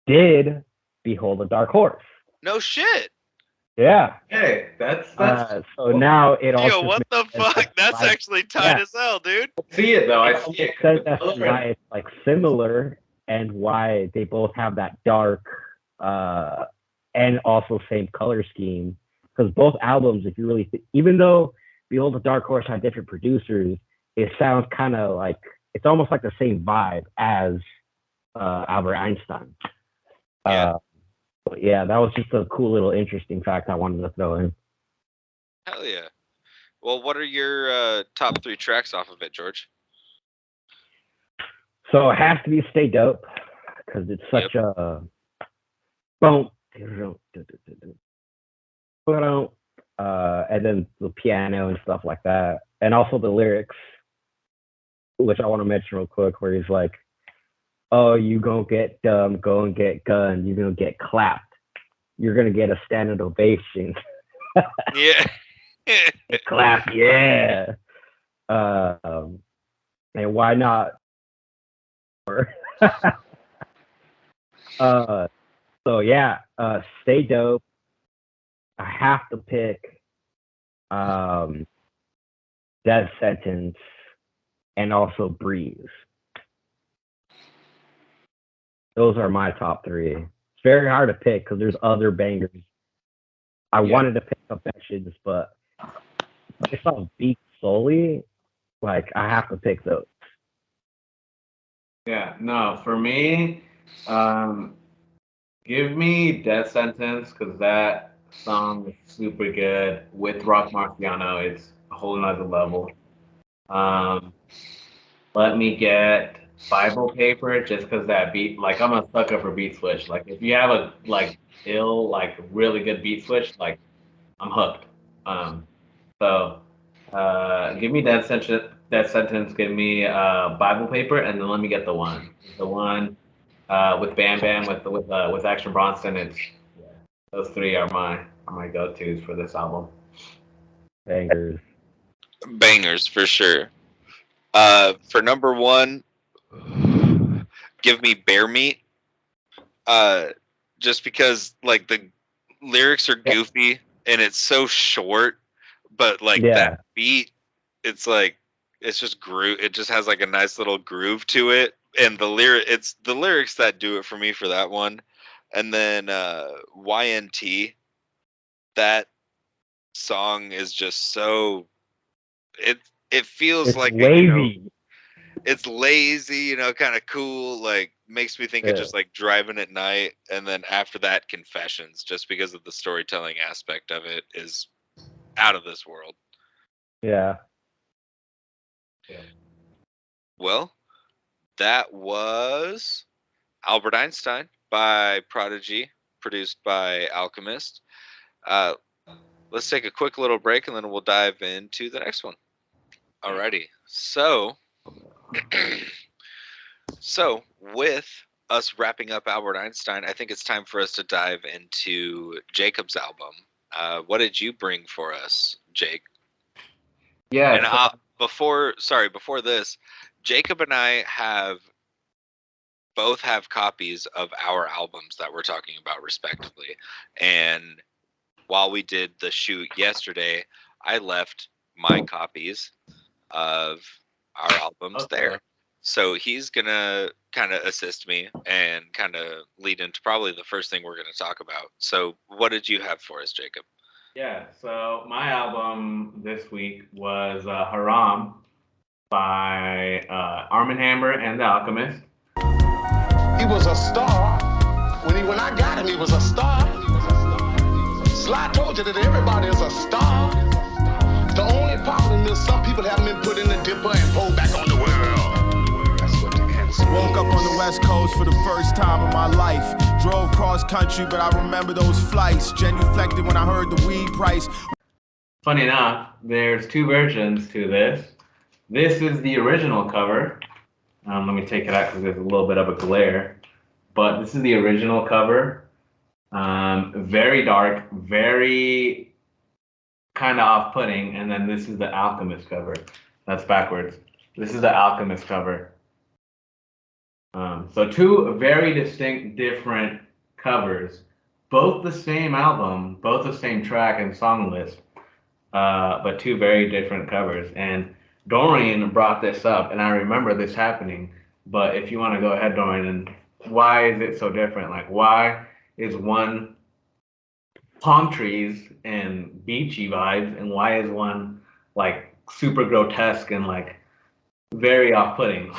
did Behold the Dark Horse. No shit. Yeah. Hey, that's so cool. Now it also. Yo, what the fuck? That's actually tight as hell, dude. See it though. I see it. That's why it's like similar, and why they both have that dark, and also same color scheme. Because both albums, if you really, even though Behold the Dark Horse had different producers, it sounds kind of like it's almost like the same vibe as Albert Einstein. But yeah, that was just a cool little interesting fact I wanted to throw in. Hell yeah. Well, what are your top 3 tracks off of it, George? So it has to be Stay Dope, because it's such a and then the piano and stuff like that, and also the lyrics, which I want to mention real quick, where he's like, oh, you gonna get dumb, go and get gunned, you're gonna get clapped, you're gonna get a standing ovation. Yeah. Clap, yeah. And why not? So yeah, Stay Dope. I have to pick Death Sentence and also Breeze. Those are my top 3. It's very hard to pick because there's other bangers. I wanted to pick Affections, but based on beats solely, like, I have to pick those. Yeah, no, for me, give me Death Sentence, because that song is super good. With Rock Marciano, it's a whole nother level. Let me get Bible Paper, just because that beat, like, I'm a sucker for beat switch. Like, if you have a, like, really good beat switch, like, I'm hooked. So give me Death Sentence, give me Bible Paper, and then let me get the one with Bam Bam with Action Bronson. Those 3 are my go-tos for this album. Bangers for sure. For number 1, give me Bear Meat. Just because, like, the lyrics are goofy and it's so short, but like that beat, it's like, it's just groove. It just has like a nice little groove to it, and it's the lyrics that do it for me for that one. And then YNT, that song is just so, it feels it's like lazy. It's lazy, kind of cool, like, makes me think of just like driving at night. And then after that, Confessions, just because of the storytelling aspect of it, is out of this world. Yeah. Well, That was Albert Einstein by Prodigy, produced by Alchemist. Let's take a quick little break and then we'll dive into the next one. Alrighty. So with us wrapping up Albert Einstein, I think it's time for us to dive into Jacob's album. What did you bring for us, Jake? Yeah. And before this, Jacob and I both have copies of our albums that we're talking about respectively. And while we did the shoot yesterday, I left my copies of our albums there. So he's going to kind of assist me and kind of lead into probably the first thing we're going to talk about. So what did you have for us, Jacob? Yeah, so my album this week was Haram by Armand and the Alchemist. He was a star. When I got him, he was a star. Sly told you that everybody is a star. The only problem is some people haven't been put in the dipper and pulled back on the world. That's what the answer. Woke up on the West Coast for the first time in my life. Drove cross country, but I remember those flights. Genuflected when I heard the weed price. Funny enough, there's two versions to this. This is the original cover. Let me take it out because there's a little bit of a glare. But this is the original cover. Very dark, very kind of off-putting. And then this is the Alchemist cover. That's backwards. This is the Alchemist cover. So two very distinct, different covers. Both the same album, both the same track and song list. But two very different covers. And Dorian brought this up, and I remember this happening. But if you want to go ahead, Dorian, and why is it so different? Like, why is one palm trees and beachy vibes, and why is one like super grotesque and like very off-putting?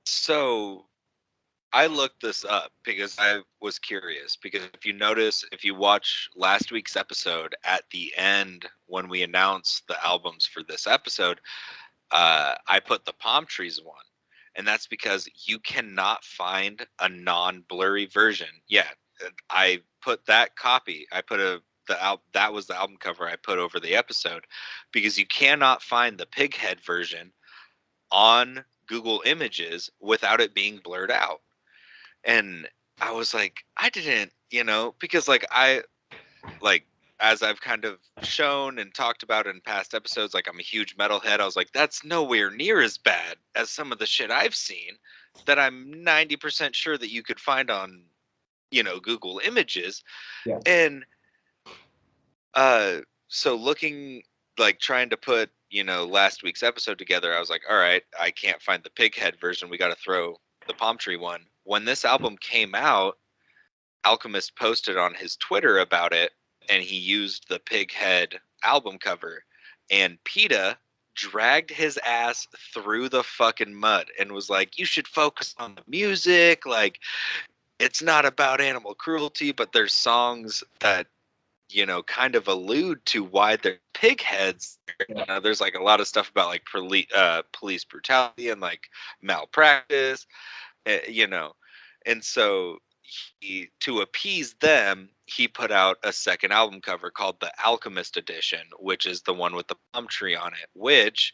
So I looked this up because I was curious, because if you watch last week's episode, at the end when we announced the albums for this episode, I put the palm trees one, and that's because you cannot find a non-blurry version. Yeah, I put that copy. I put that was the album cover I put over the episode, because you cannot find the pighead version on Google Images without it being blurred out. And I was like, I didn't, because as I've kind of shown and talked about in past episodes, like, I'm a huge metalhead. I was like, that's nowhere near as bad as some of the shit I've seen that I'm 90% sure that you could find on, Google Images. Yeah. And so looking, like, trying to put, last week's episode together, I was like, all right, I can't find the pighead version. We got to throw the palm tree one. When this album came out, Alchemist posted on his Twitter about it, and he used the pighead album cover, and PETA dragged his ass through the fucking mud and was like, you should focus on the music. Like, it's not about animal cruelty, but there's songs that, kind of allude to why they're pig heads. There's like a lot of stuff about like police brutality and like malpractice, and so to appease them, he put out a second album cover called the Alchemist Edition, which is the one with the palm tree on it, which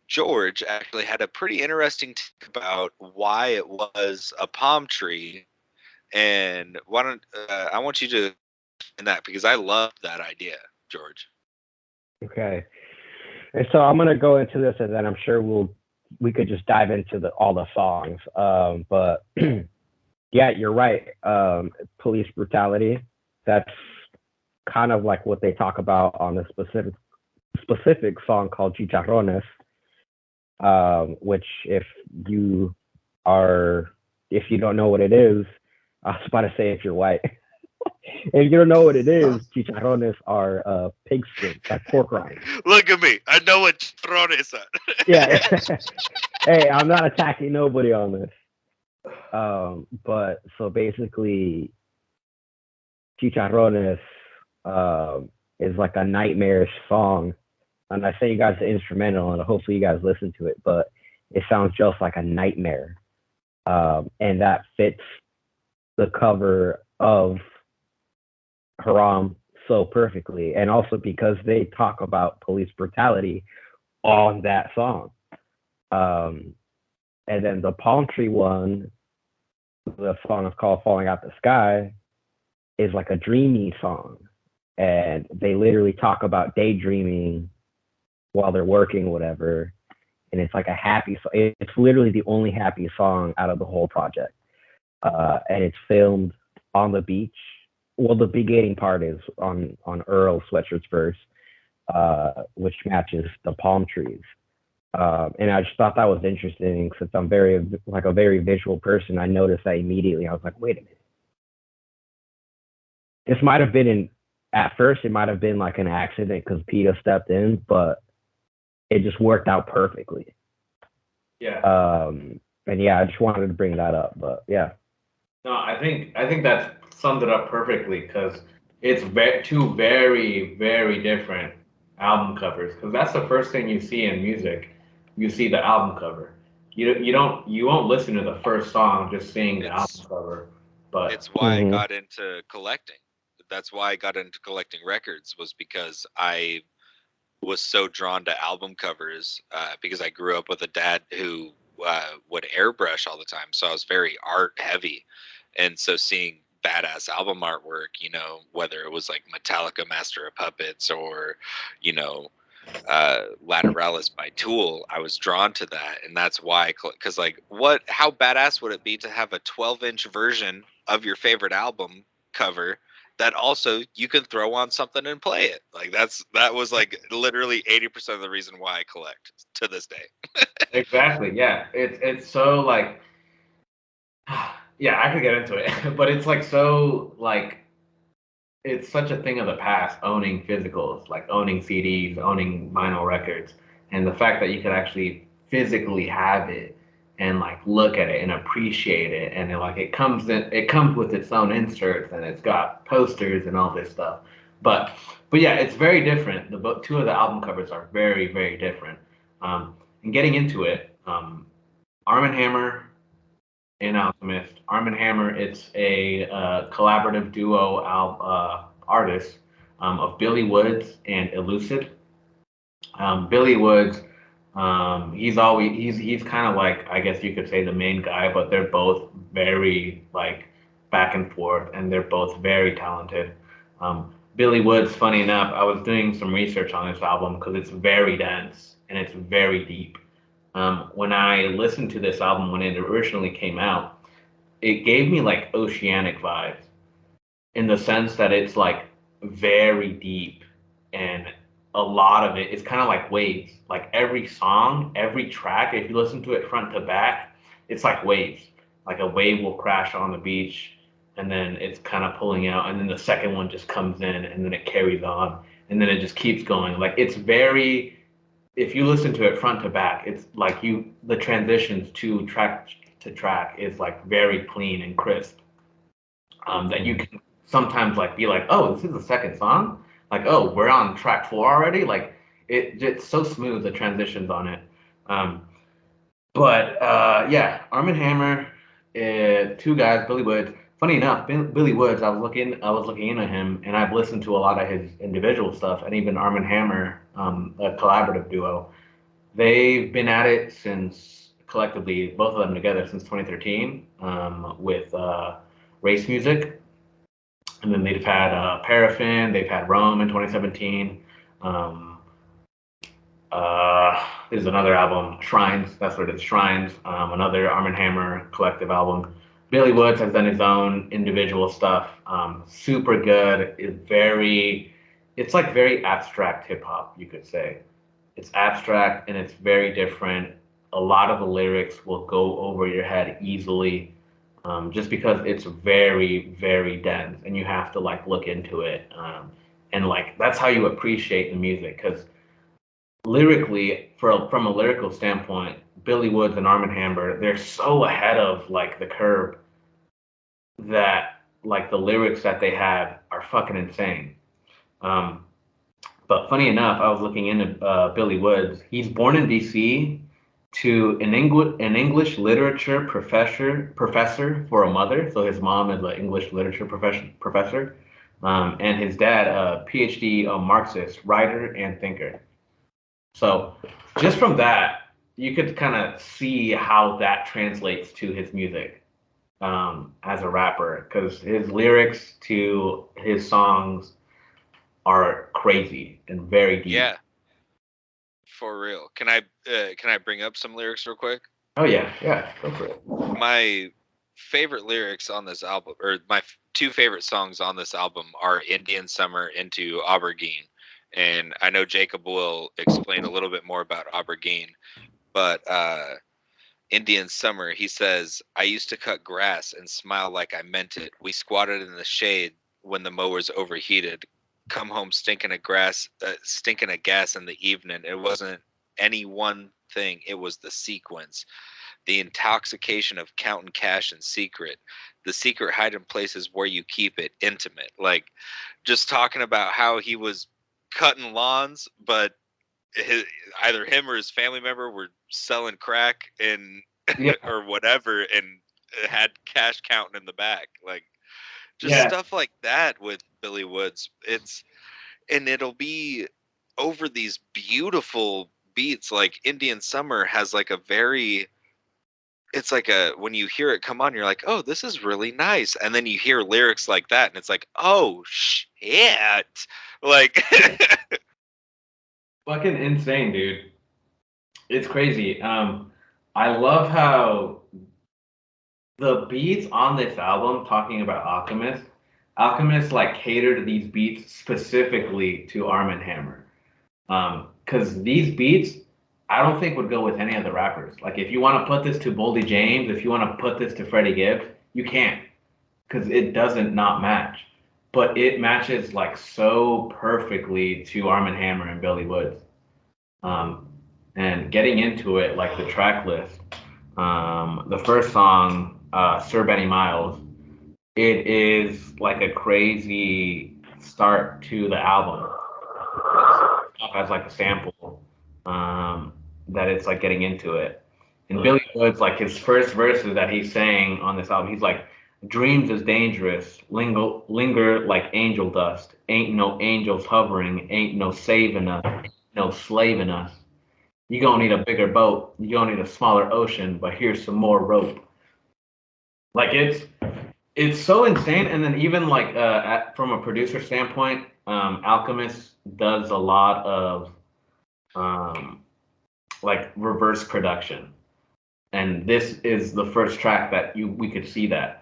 George actually had a pretty interesting take about why it was a palm tree. And I want you to in that, because I love that idea, George. Okay. And so I'm going to go into this, and then I'm sure we could just dive into all the songs. But yeah, you're right. Police brutality, that's kind of like what they talk about on a specific song called Chicharrones, which if you don't know what it is, I was about to say if you're white. If you don't know what it is, chicharrones are pig skin, like pork rinds. Look at me. I know what chicharrones are. Yeah. Hey, I'm not attacking nobody on this. But so basically, chicharrones is like a nightmarish song. And I sent you guys the instrumental, and hopefully you guys listen to it. But it sounds just like a nightmare. And that fits the cover of Haram so perfectly. And also because they talk about police brutality on that song. And then the palm tree one, the song is called Falling Out the Sky, is like a dreamy song. And they literally talk about daydreaming while they're working, whatever. And it's like a happy song. It's literally the only happy song out of the whole project. And it's filmed on the beach. Well, the beginning part is on Earl Sweatshirt's verse, which matches the palm trees. And I just thought that was interesting since I'm a very visual person. I noticed that immediately. I was like, wait a minute. This might have been at first, it might have been like an accident because PETA stepped in, but it just worked out perfectly. Yeah. And yeah, I just wanted to bring that up, but yeah. No, I think that summed it up perfectly because it's two very, very different album covers. Because that's the first thing you see in music. You see the album cover. You won't listen to the first song just seeing the album cover. But it's why I got into collecting. That's why I got into collecting records, was because I was so drawn to album covers because I grew up with a dad who would airbrush all the time. So I was very art heavy. And so seeing badass album artwork, you know, whether it was like Metallica Master of Puppets or, you know, Lateralis by Tool, I was drawn to that. And that's why, because like, how badass would it be to have a 12-inch version of your favorite album cover that also you can throw on something and play it? Like that was like literally 80% of the reason why I collect to this day. Exactly. Yeah. It's so like, yeah, I could get into it, but it's like so like, it's such a thing of the past, owning physicals, like owning CDs, owning vinyl records, and the fact that you could actually physically have it and like look at it and appreciate it, and it comes with its own inserts and it's got posters and all this stuff. But yeah, it's very different. Two of the album covers are very, very different. And getting into it, Arm & Hammer and Alchemist. Arm & Hammer, it's a collaborative duo artists of Billy Woods and Elucid. Billy Woods, he's kind of like, I guess you could say, the main guy, but they're both very like back and forth, and they're both very talented. Billy Woods, funny enough, I was doing some research on this album because it's very dense and it's very deep. When I listened to this album when it originally came out, it gave me like oceanic vibes in the sense that it's like very deep, and a lot of it is kind of like waves. Like every song, every track, if you listen to it front to back, it's like waves. Like a wave will crash on the beach and then it's kind of pulling out, and then the second one just comes in and then it carries on and then it just keeps going. Like it's very, if you listen to it front to back, it's like the transitions to track is like very clean and crisp. That you can sometimes like be like, oh, this is the second song. Like, oh, we're on track 4 already. Like it's so smooth, the transitions on it. Yeah, Arm & Hammer, two guys, Billy Woods. Funny enough, Billy Woods, I was looking into him, and I've listened to a lot of his individual stuff, and even Arm & Hammer, a collaborative duo. They've been at it since, collectively, both of them together, since 2013 with Race Music. And then they've had Paraffin, they've had Rome in 2017. There's another album, Shrines, that's what it is, Shrines, another Arm & Hammer collective album. Billy Woods has done his own individual stuff, super good. It's like very abstract hip hop, you could say. It's abstract and it's very different. A lot of the lyrics will go over your head easily, just because it's very, very dense and you have to like look into it. And like, that's how you appreciate the music, because lyrically, from a lyrical standpoint, Billy Woods and Arm & Hammer, they're so ahead of like the curve that like the lyrics that they have are fucking insane. But funny enough, I was looking into Billy Woods. He's born in DC, to an English literature professor for a mother. So his mom is an English literature professor, and his dad a PhD Marxist writer and thinker. So just from that, you could kind of see how that translates to his music as a rapper, because his lyrics to his songs are crazy and very deep. Yeah, for real. Can I bring up some lyrics real quick? Oh yeah, go for it. My favorite lyrics on this album, or my two favorite songs on this album, are Indian Summer into Aubergine. And I know Jacob will explain a little bit more about Aubergine, but Indian Summer, he says, I used to cut grass and smile like I meant it. We squatted in the shade when the mowers overheated. Come home stinking of gas in the evening. It wasn't any one thing, it was the sequence. The intoxication of counting cash in secret. The secret hiding places where you keep it intimate. Like, just talking about how he was cutting lawns, but either him or his family member were selling crack and or whatever, and had cash counting in the back. Like, just stuff like that with Billy Woods. It'll be over these beautiful beats. Like Indian Summer has like a very, it's like when you hear it come on, you're like, oh, this is really nice. And then you hear lyrics like that and it's like, oh shit. Like fucking insane, dude. It's crazy. I love how the beats on this album, talking about Alchemist like catered these beats specifically to Armand Hammer. Because these beats, I don't think would go with any other rappers. Like, if you want to put this to Boldy James, if you want to put this to Freddie Gibbs, you can't, because it doesn't not match. But it matches like so perfectly to Armand Hammer and Billy Woods. And getting into it, like the track list, the first song, Sir Benny Miles, it is like a crazy start to the album. It has like a sample that it's like getting into it. And Billy Woods, like his first verses that he's saying on this album, he's like, dreams is dangerous, linger like angel dust, ain't no angels hovering, ain't no saving us, ain't no slaving us. You gonna need a bigger boat, you gonna need a smaller ocean, but here's some more rope. Like, it's so insane. And then even like from a producer standpoint, Alchemist does a lot of like reverse production, and this is the first track that we could see that.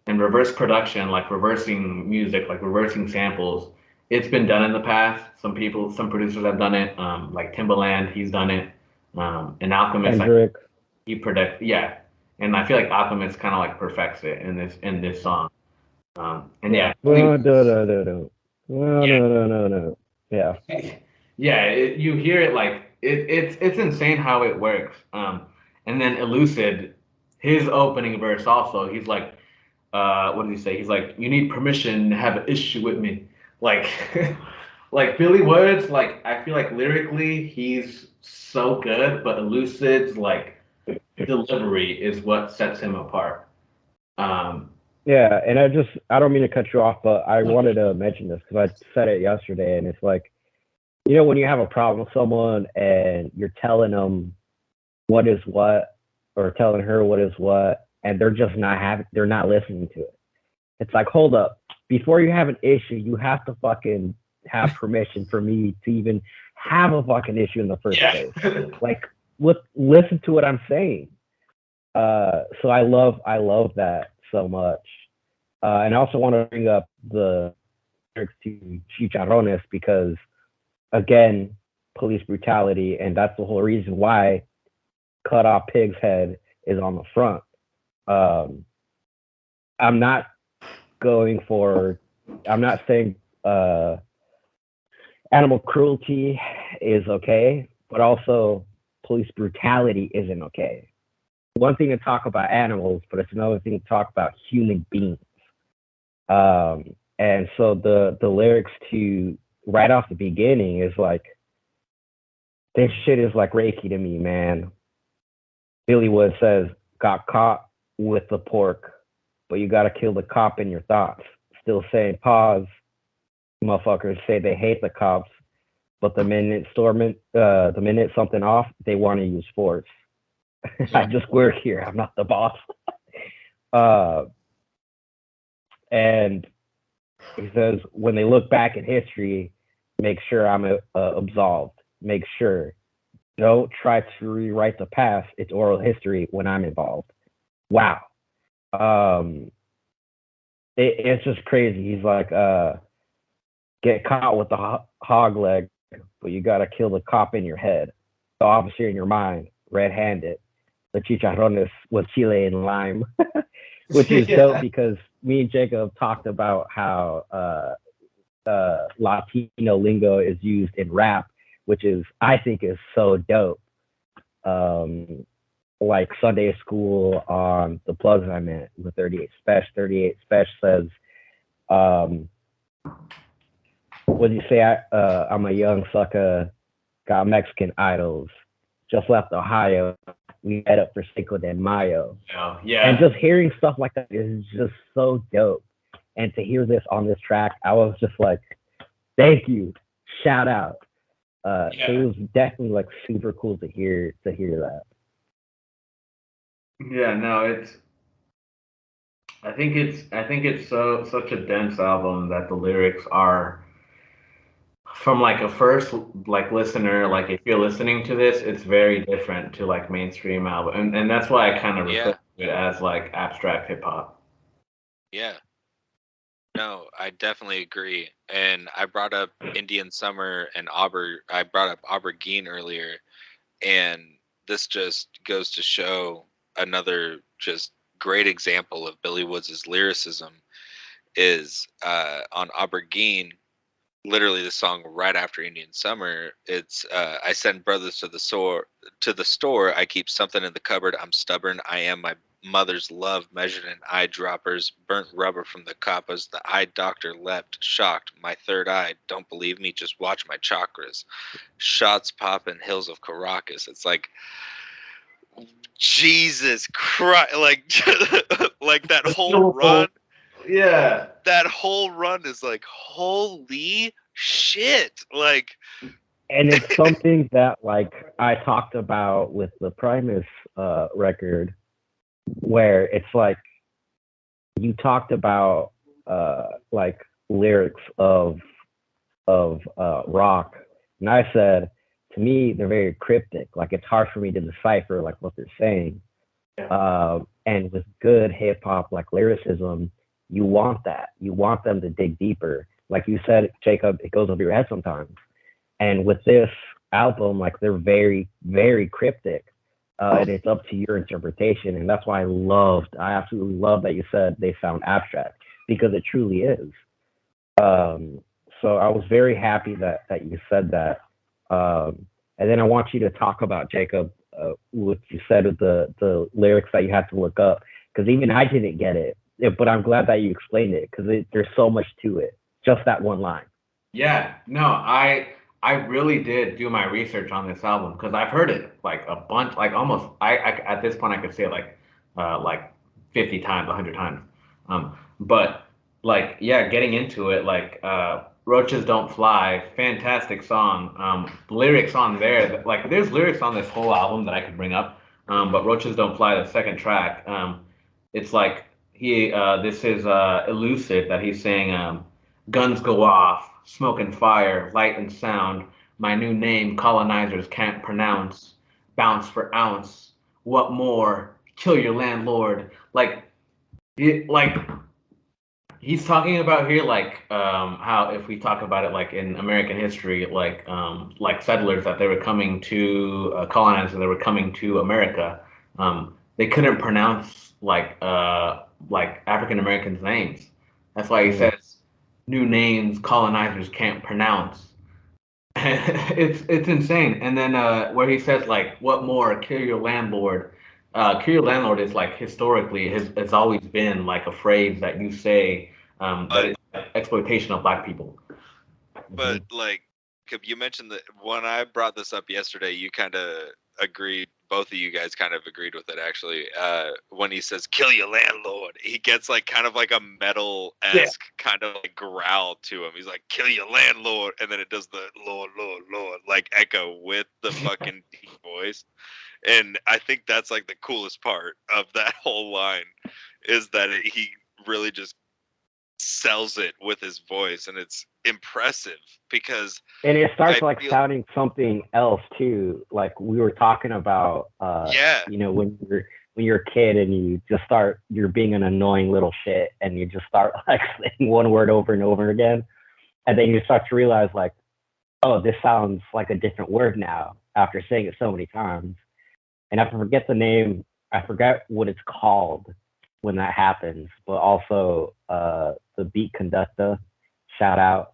And reverse production, like reversing music, like reversing samples, it's been done in the past. Some producers have done it, like Timbaland, he's done it, and Alchemist, Kendrick. like, he predicts, yeah. And I feel like Alchemist kind of like perfects it in this song. And yeah. No. Yeah. Yeah, you hear it like it's insane how it works. And then Elucid, his opening verse also, he's like, what did he say? He's like, you need permission to have an issue with me. Like, like Billy Woods, like I feel like lyrically he's so good, but Elucid's like delivery is what sets him apart. Yeah, and I don't mean to cut you off, but I wanted to mention this because I said it yesterday, and it's like, you know, when you have a problem with someone and you're telling them what is what, or telling her what is what, and they're just they're not listening to it. It's like, hold up, before you have an issue, you have to fucking have permission for me to even have a fucking issue in the first place. Like, listen to what I'm saying. So I love that so much. And I also want to bring up the lyrics to Chicharrones because, again, police brutality, and that's the whole reason why Cut Off Pig's Head is on the front. I'm not saying animal cruelty is okay, but also police brutality isn't okay. One thing to talk about animals, but it's another thing to talk about human beings. And so the lyrics to right off the beginning is like, this shit is like Reiki to me, man. Billy Wood says, got caught with the pork, but you gotta kill the cop in your thoughts. Still saying pause. Motherfuckers say they hate the cops, but the minute something off, they want to use force. I just work here. I'm not the boss. And he says, when they look back at history, make sure I'm absolved. Make sure. Don't try to rewrite the past. It's oral history when I'm involved. Wow. It's just crazy. He's like, get caught with the hog leg, but you got to kill the cop in your head, the officer in your mind, red-handed, the chicharrones with chile and lime, which is dope because me and Jacob talked about how Latino lingo is used in rap, which is, I think, is so dope. Like Sunday school on the plugs I meant with 38 Special says, what do you say? I'm a young sucker, got Mexican idols, just left Ohio. We head up for Cinco de Mayo. Oh, yeah. And just hearing stuff like that is just so dope. And to hear this on this track, I was just like, thank you, shout out. So it was definitely like super cool to hear that. Yeah, no, I think it's such a dense album that the lyrics are, from like a first like listener, like if you're listening to this, it's very different to like mainstream album, and that's why I kind of refer to it as like abstract hip hop. Yeah. No, I definitely agree. And I brought up Indian Summer and I brought up Aubergine earlier, and this just goes to show another just great example of Billy Woods' lyricism is on Aubergine. Literally the song right after Indian Summer, it's I send brothers to the store, I keep something in the cupboard, I'm stubborn, I am my mother's love measured in eyedroppers, burnt rubber from the coppas, the eye doctor leapt, shocked, my third eye, don't believe me, just watch my chakras, shots pop in hills of Caracas. It's like, Jesus Christ, like like that whole run. Yeah. That whole run is like, holy shit. Like, and it's something that like I talked about with the Primus record, where it's like you talked about like lyrics of rock, and I said, to me they're very cryptic, like it's hard for me to decipher like what they're saying. And with good hip hop like lyricism, you want that. You want them to dig deeper. Like you said, Jacob, it goes over your head sometimes. And with this album, like they're very, very cryptic. And it's up to your interpretation. And that's why I absolutely love that you said they sound abstract, because it truly is. So I was very happy that you said that. And then I want you to talk about, Jacob, what you said with the lyrics that you had to look up, because even I didn't get it. But I'm glad that you explained it, because there's so much to it. Just that one line. Yeah, no, I really did do my research on this album, because I've heard it like a bunch, like almost. I at this point I could say it like 50 times, 100 times. But like, yeah, getting into it, like Roaches Don't Fly, fantastic song. Lyrics on there, like there's lyrics on this whole album that I could bring up. But Roaches Don't Fly, the second track, it's like. This is elusive that he's saying, guns go off, smoke and fire, light and sound, my new name colonizers can't pronounce, bounce for ounce, what more, kill your landlord. Like he's talking about here like how, if we talk about it like in American history, like settlers that they were coming to, colonizers that were coming to America, they couldn't pronounce like African Americans' names. That's why he says new names colonizers can't pronounce. It's insane. And then where he says like, what more, kill your landlord. Kill your landlord is like historically it's always been like a phrase that you say that it's like exploitation of Black people. But like, you mentioned that when I brought this up yesterday, you kind of agreed both of you guys kind of agreed with it actually. When he says "kill your landlord," he gets like kind of like a metal-esque kind of like growl to him. He's like "kill your landlord," and then it does the "Lord, Lord, Lord" like echo with the fucking deep voice. And I think that's like the coolest part of that whole line is that he really just sells it with his voice, and it's impressive because and it starts sounding something else too. Like we were talking about, you know, when you're a kid and you're being an annoying little shit, and you just start like saying one word over and over again, and then you start to realize like, oh, this sounds like a different word now after saying it so many times. And I forget the name. I forget what it's called when that happens, but also the Beat Conductor, shout out.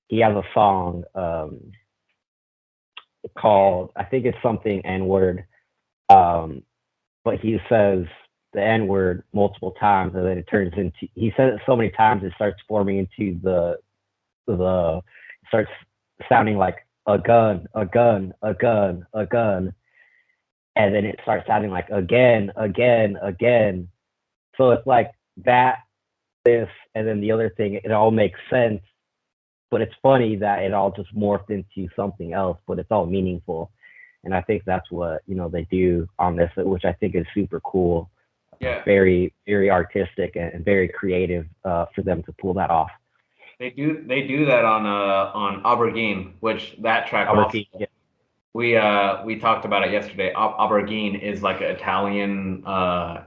He has a song called, I think it's something N-word, but he says the N-word multiple times, and then it turns into, he says it so many times, it starts forming into it starts sounding like a gun, a gun, a gun, a gun, and then it starts sounding like again, again, again. So it's like that, this, and then the other thing, it all makes sense, but it's funny that it all just morphed into something else, but it's all meaningful. And I think that's what, you know, they do on this, which I think is super cool. Yeah. Very, very artistic and very creative for them to pull that off. They do that on Aubergine, which that track Aubergine, also, we talked about it yesterday. Aubergine is like an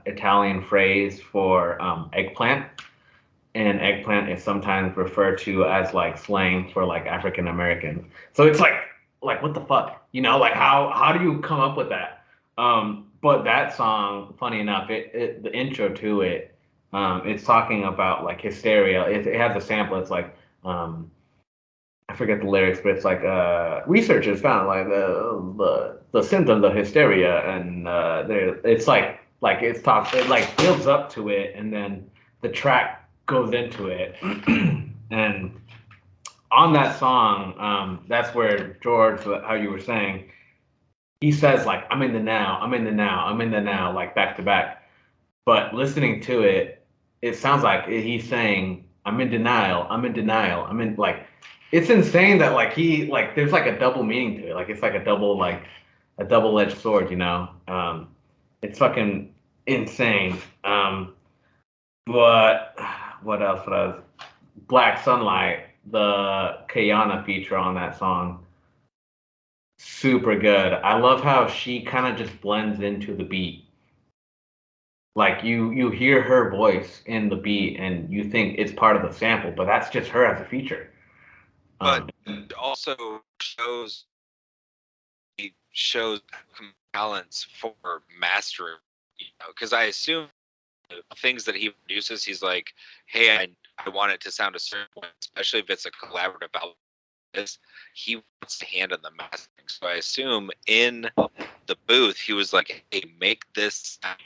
Italian phrase for eggplant, and eggplant is sometimes referred to as like slang for like African American. So it's like what the fuck, you know? Like how do you come up with that? But that song, funny enough, the intro to it, it's talking about like hysteria. It has a sample. It's like I forget the lyrics, but it's like researchers found like the symptoms of hysteria, and it's like it's talks, it like builds up to it, and then the track goes into it, and on that song, that's where George, how you were saying, he says like I'm in the now, I'm in the now, I'm in the now, like back to back. But listening to it, it sounds like he's saying I'm in denial, I'm in denial, I'm in like. It's insane that like he like there's like a double meaning to it. Like it's like a double-edged sword, you know. It's fucking insane. But what else? Black Sunlight, the Kayana feature on that song, super good. I love how she kind of just blends into the beat. Like you hear her voice in the beat, and you think it's part of the sample, but that's just her as a feature. But also shows talents for mastering, you know, because I assume the things that he produces, he's like, hey, I want it to sound a certain way, especially if it's a collaborative album. He wants to hand on the mastering. So I assume in the booth, he was like, hey, make this sound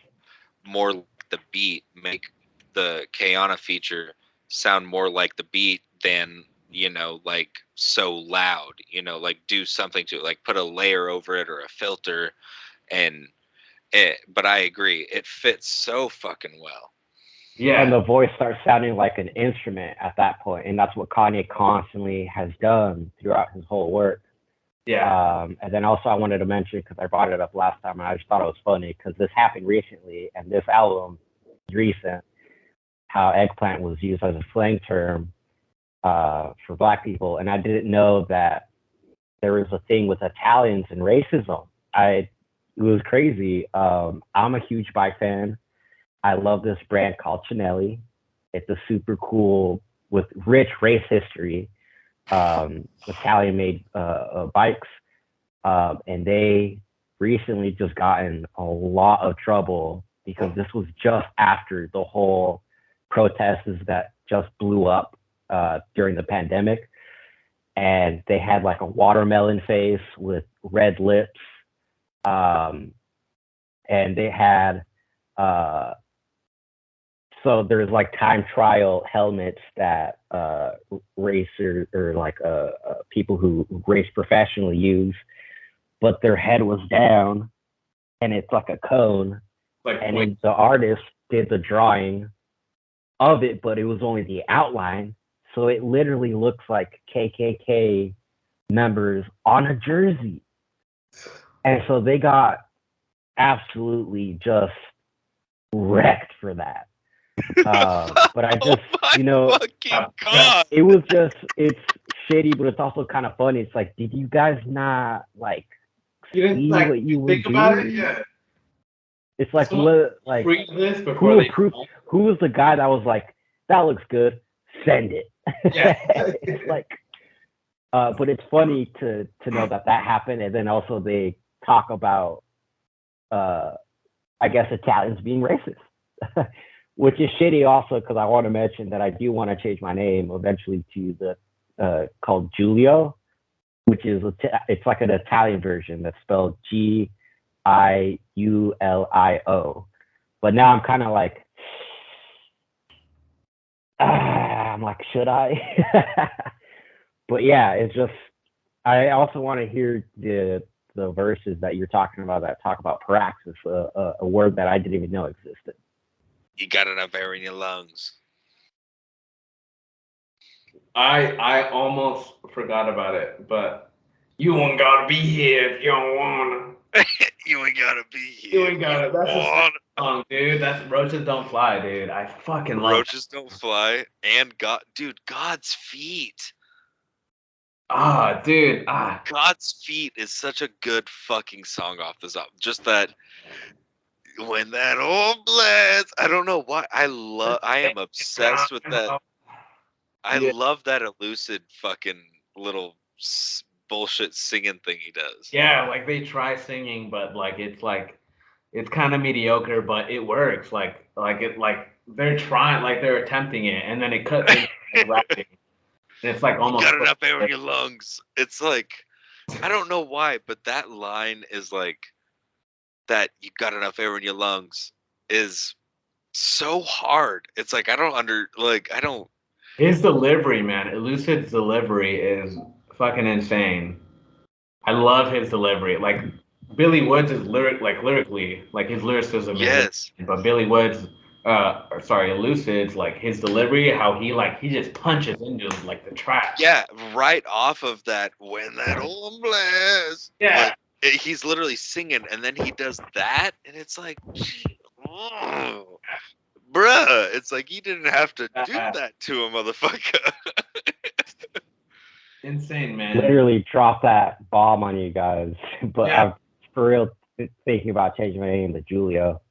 more like the beat, make the Kayana feature sound more like the beat than, you know, like so loud, you know, like do something to it, like put a layer over it or a filter, but I agree, it fits so fucking well. Yeah. And the voice starts sounding like an instrument at that point, and that's what Kanye constantly has done throughout his whole work. Yeah. And then also I wanted to mention, because I brought it up last time, and I just thought it was funny because this happened recently, and this album is recent, how eggplant was used as a slang term for Black people, and I didn't know that there was a thing with Italians and racism. It was crazy. I'm a huge bike fan. I love this brand called Chinelli. It's a super cool, with rich race history, Italian-made bikes, and they recently just gotten a lot of trouble because this was just after the whole protests that just blew up during the pandemic, and they had like a watermelon face with red lips, and they had so there's like time trial helmets that racers or like people who race professionally use, but their head was down and it's like a cone, Like, and then the artist did the drawing of it, but it was only the outline, so it literally looks like KKK members on a jersey, and so they got absolutely just wrecked for that. But I just, God. it was just, it's shitty, but it's also kind of funny. It's like, did you guys not like you didn't see like what you were think about doing? it? Yeah. It's like, like Read this before they who was the guy that was like, that looks good, send it. Yeah. It's like, but it's funny to know that happened, and then also they talk about, I guess, Italians being racist, which is shitty also, because I want to mention that I do want to change my name eventually to the called Giulio, which is it's like an Italian version that's spelled Giulio. But now I'm kind of like, I'm like, should I? But yeah, it's just, I also want to hear the verses that you're talking about that talk about praxis, a word that I didn't even know existed. You got enough air in your lungs. I almost forgot about it, but you ain't gotta be here if you don't wanna. You ain't gotta be here. You ain't gotta. That's a song, dude. That's Roaches Don't Fly, dude. I fucking love Roaches Don't Fly and God's Feet. Dude. God's Feet is such a good fucking song off this album. Just that when that old blast. I don't know why. I am obsessed with that. I love that elucid fucking little bullshit singing thing he does. Yeah, like they try singing, but it's kind of mediocre, but it works. Like they're trying, like they're attempting it, and then it cuts into rapping. And it's like almost you got enough air in your lungs. It's like, I don't know why, but that line is like, that you got enough air in your lungs is so hard. It's like, I don't. His delivery, man, Elucid's delivery is fucking insane. I love his delivery. Like Billy Woods is lyrically, like his lyricism yes. is, but Billy Woods, Elucid's like his delivery, how he just punches into like the track. Yeah, right off of that, when that old blast. Yeah. Like, he's literally singing, and then he does that, and it's like, oh, bruh, it's like you didn't have to do that to a motherfucker. Insane, man. Literally drop that bomb on you guys. But yeah. I'm for real thinking about changing my name to Giulio.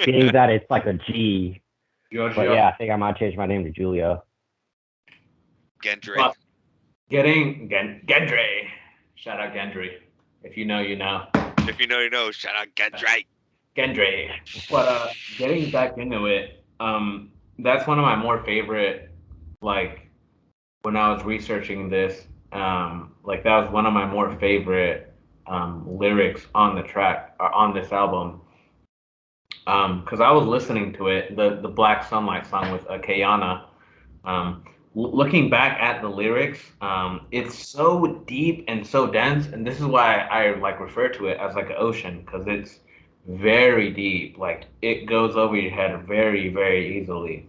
Being that it's like a G. But yeah, I think I might change my name to Giulio. Gendry. Gendry. Shout out Gendry. If you know, you know. If you know, you know. Shout out Gendry. Gendry. But getting back into it, that's one of my more favorite, like, when I was researching this, like that was one of my more favorite lyrics on the track, on this album. Because I was listening to it, the Black Sunlight song with Kayana. Looking back at the lyrics, it's so deep and so dense, and this is why I like refer to it as like an ocean, because it's very deep. Like it goes over your head very, very easily.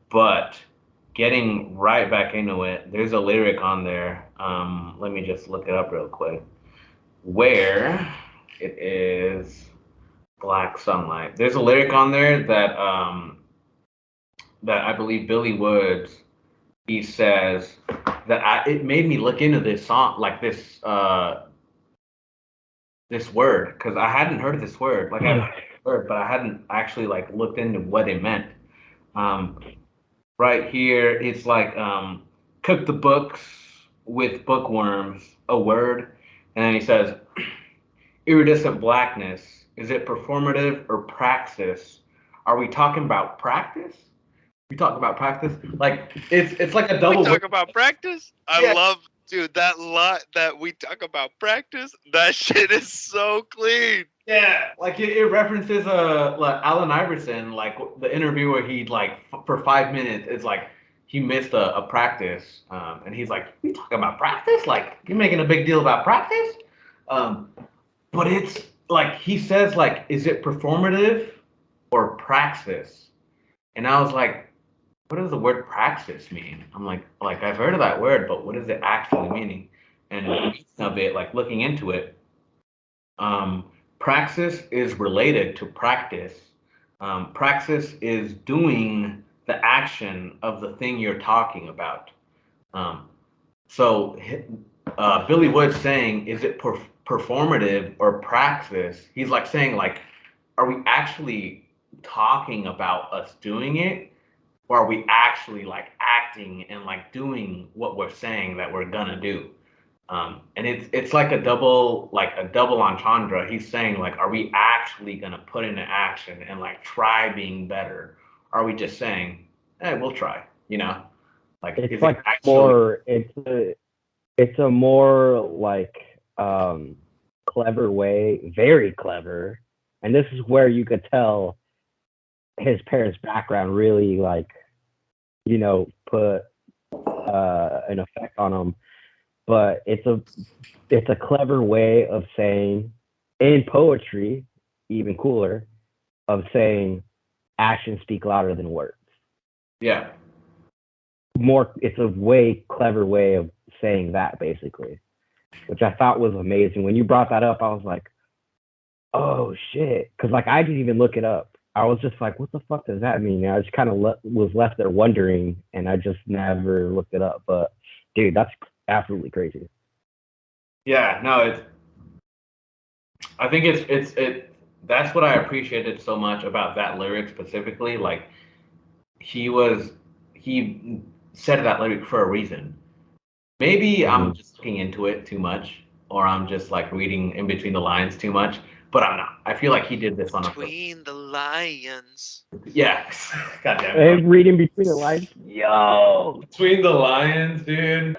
But getting right back into it, there's a lyric on there. Let me just look it up real quick. Where it is Black Sunlight. There's a lyric on there that that I believe Billy Woods, he says that it made me look into this song, like this this word, because I hadn't heard this word. Like I've heard this word, but I hadn't actually like looked into what it meant. Right here, it's like cook the books with bookworms, a word, and then he says, iridescent blackness. Is it performative or praxis? Are we talking about practice? We talk about practice, like it's like a double. We talk about practice. I love, dude, that lot that we talk about practice. That shit is so clean. Yeah, like it references like Allen Iverson, like the interview where he like for 5 minutes, it's like he missed a practice, and he's like, "We talking about practice? Like you're making a big deal about practice?" but it's like he says, like, is it performative or praxis? And I was like, what does the word praxis mean? I'm like I've heard of that word, but what is it actually meaning? And of it, like looking into it, praxis is related to practice. Praxis is doing the action of the thing you're talking about. So Billy Wood's saying, is it performative or praxis? He's like saying, like, are we actually talking about us doing it, or are we actually like acting and like doing what we're saying that we're gonna do? And it's like a double entendre. He's saying, like, are we actually gonna put into action and like try being better? Are we just saying, hey, we'll try, you know? Like, it's like more. It's a more like clever way, very clever, and this is where you could tell his parents' background really, like, you know, put an effect on him. But it's a clever way of saying, in poetry, even cooler, of saying actions speak louder than words. Yeah. It's a way clever way of saying that, basically, which I thought was amazing. When you brought that up, I was like, oh shit, because like I didn't even look it up. I was just like, what the fuck does that mean? And I just kind of was left there wondering, and I just never looked it up. But dude, that's absolutely crazy. Yeah, no, I think it's that's what I appreciated so much about that lyric specifically. Like, he said that lyric for a reason. Maybe I'm just looking into it too much, or I'm just like reading in between the lines too much, but I'm not. I feel like he did this on Between the lions. Yeah. God damn it. Reading between the lines. Yo. Between the lions, dude.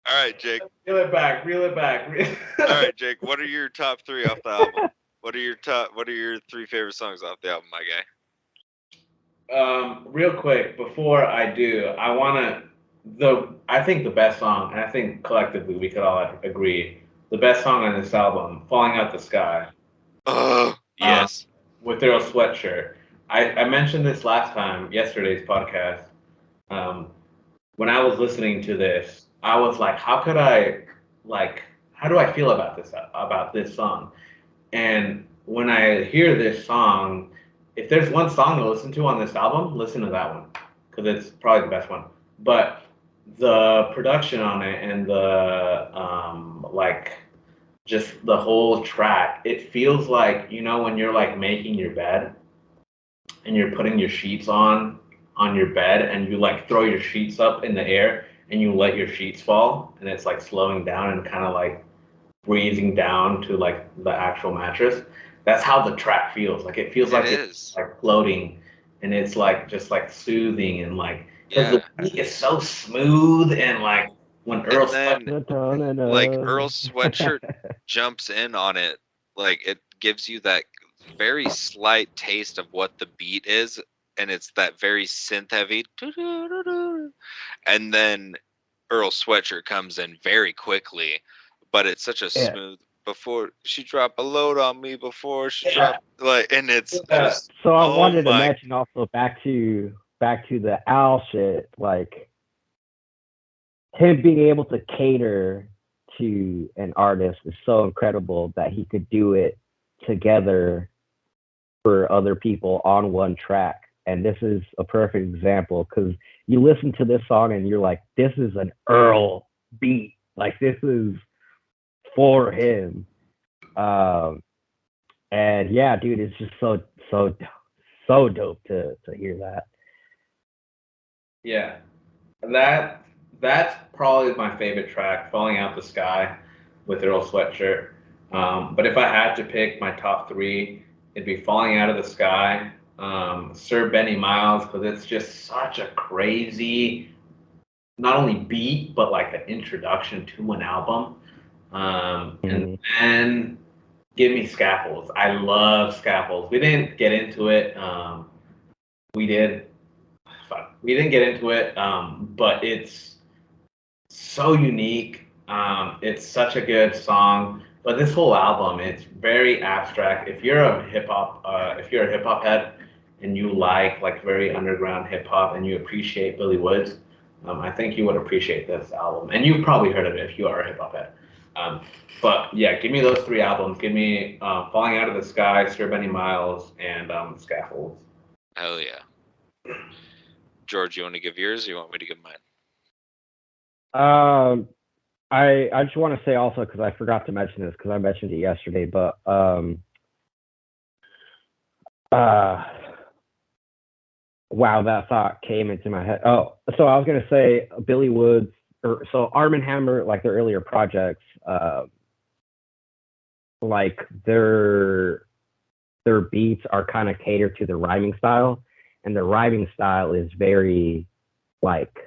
All right, Jake. Reel it back. All right, Jake. What are your top 3 off the album? What are your 3 favorite songs off the album, my guy? Real quick, before I do, I think the best song, and I think collectively we could all agree, the best song on this album, Falling Out the Sky. Yes. With Earl Sweatshirt. I mentioned this last time, yesterday's podcast. When I was listening to this, I was like, how do I feel about this song? And when I hear this song, if there's one song to listen to on this album, listen to that one, because it's probably the best one. But the production on it and the just the whole track, it feels like, you know, when you're like making your bed and you're putting your sheets on your bed, and you like throw your sheets up in the air and you let your sheets fall, and it's like slowing down and kind of like breathing down to like the actual mattress. That's how the track feels. Like, it feels like it's like floating, and it's like just like soothing, and like, because the beat is so smooth, and like when Earl Sweatshirt jumps in on it, like, it gives you that very slight taste of what the beat is, and it's that very synth heavy, and then Earl Sweatshirt comes in very quickly, but it's such a smooth. Before she dropped a load on me, before she dropped, like, and it's just. So I wanted to mention also back to the Al shit, like him being able to cater to an artist is so incredible that he could do it together for other people on one track. And this is a perfect example, because you listen to this song and you're like, this is an Earl beat. Like, this is for him. And yeah, dude, it's just so dope to hear that. Yeah. That's probably my favorite track, Falling Out the Sky with Earl Sweatshirt. But if I had to pick my top 3, it'd be Falling Out of the Sky, Sir Benny Miles, because it's just such a crazy, not only beat, but like an introduction to an album. And then Give Me Scaffolds. I love Scaffolds. We didn't get into it. We didn't get into it, but it's so unique. It's such a good song. But this whole album, it's very abstract. If you're a hip hop head and you like very underground hip hop and you appreciate Billy Woods, I think you would appreciate this album. And you've probably heard of it if you are a hip hop head. But yeah, give me those 3 albums. Give me Falling Out of the Sky, Sir Benny Miles, and Scaffolds. Hell yeah. George, you want to give yours or you want me to give mine? I just want to say also, because I forgot to mention this because I mentioned it yesterday, but wow, that thought came into my head. Oh, so I was gonna say Billy Woods, so Arm and Hammer, like their earlier projects, like their beats are kind of catered to the rhyming style, and the rhyming style is very like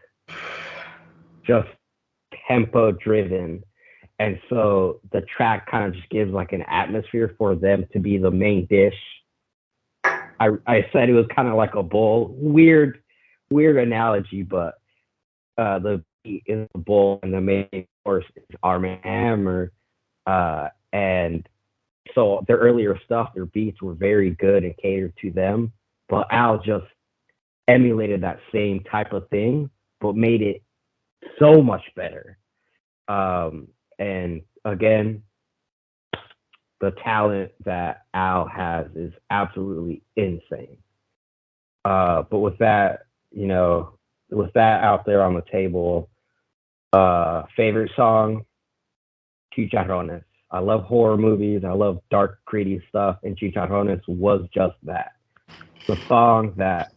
just tempo driven, and so the track kind of just gives like an atmosphere for them to be the main dish. I said it was kind of like a bowl. Weird analogy, but the beat is a bowl and the main course is Arm and Hammer. And so their earlier stuff, their beats were very good and catered to them. But Al just emulated that same type of thing, but made it so much better. And again, the talent that Al has is absolutely insane. But with that, with that out there on the table, favorite song, Chicharrones. I love horror movies. I love dark, gritty stuff, and Chicharrones was just that. The song that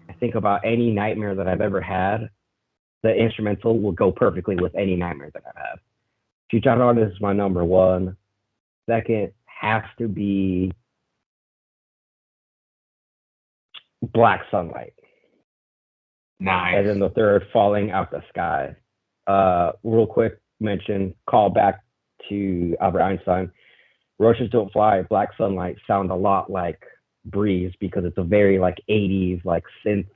I think about any nightmare that I've ever had, the instrumental will go perfectly with any nightmare that I've had. Chicharrones is my number one. Second has to be Black Sunlight. Nice. And then the third, Falling Out the Sky. Real quick mention, call back to Albert Einstein. Roaches Don't Fly, Black Sunlight sound a lot like Breeze because it's a very like 80s like synth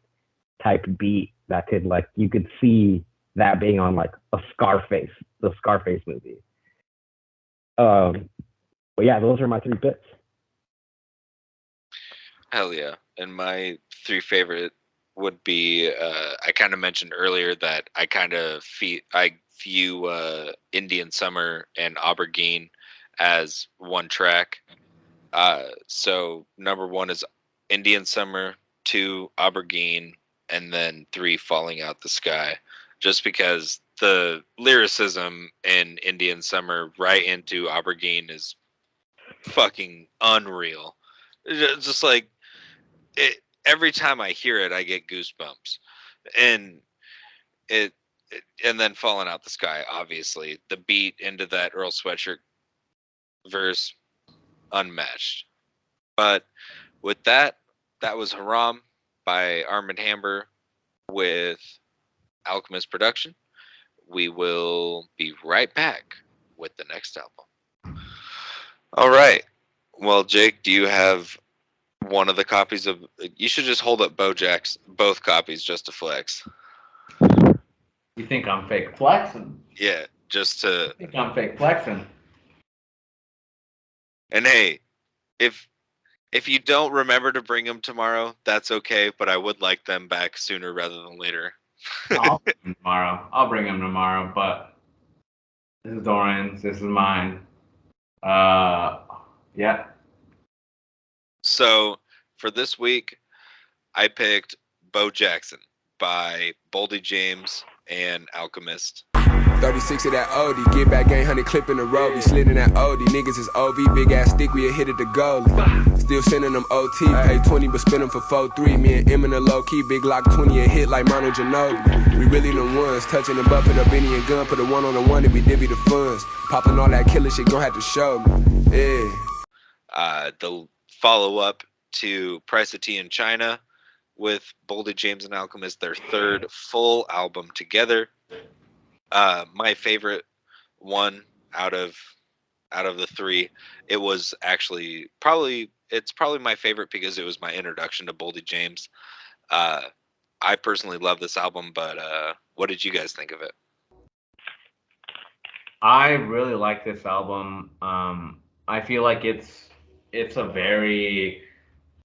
type beat that could like, you could see that being on like the Scarface movie. But yeah, those are my 3 bits. Hell yeah. And my 3 favorite would be, I kind of mentioned earlier that I kind of view Indian Summer and Aubergine as one track. So number 1 is Indian Summer, 2 Aubergine, and then 3 Falling Out the Sky. Just because the lyricism in Indian Summer right into Aubergine is fucking unreal. Just like it, every time I hear it, I get goosebumps, and and then Falling Out the Sky, obviously the beat into that Earl Sweatshirt verse, unmatched. But with that was Haram by Armand Hammer with Alchemist production. We will be right back with the next album. All right. Well, Jake, do you have one of the copies of? You should just hold up both copies just to flex. You think I'm fake flexing? Yeah, just to. I think I'm fake flexing. And hey, if you don't remember to bring them tomorrow, that's okay. But I would like them back sooner rather than later. I'll bring them tomorrow. But this is Dorian's. This is mine. Yeah. So for this week, I picked Bo Jackson by Boldy James and Alchemist. 36 of that OD, get back 800 clip in the road. We slid in that OD, niggas is OV, big ass stick, we a hit at the goalie. Still sending them OT, pay 20 but spend them for 4-3. Me and M in the low key, big lock 20 a hit like Mono Ginobili. We really them ones, touching the buff, put a Benny and gun, put a 1 on the 1 and we divvy the funds. Popping all that killer shit, gon' have to show me. Yeah. The follow up to Price of Tea in China with Boldy James and Alchemist, their 3rd full album together. My favorite one out of the 3, it was actually probably my favorite because it was my introduction to Boldy James. I personally love this album, but what did you guys think of it? I really like this album. I feel like it's a very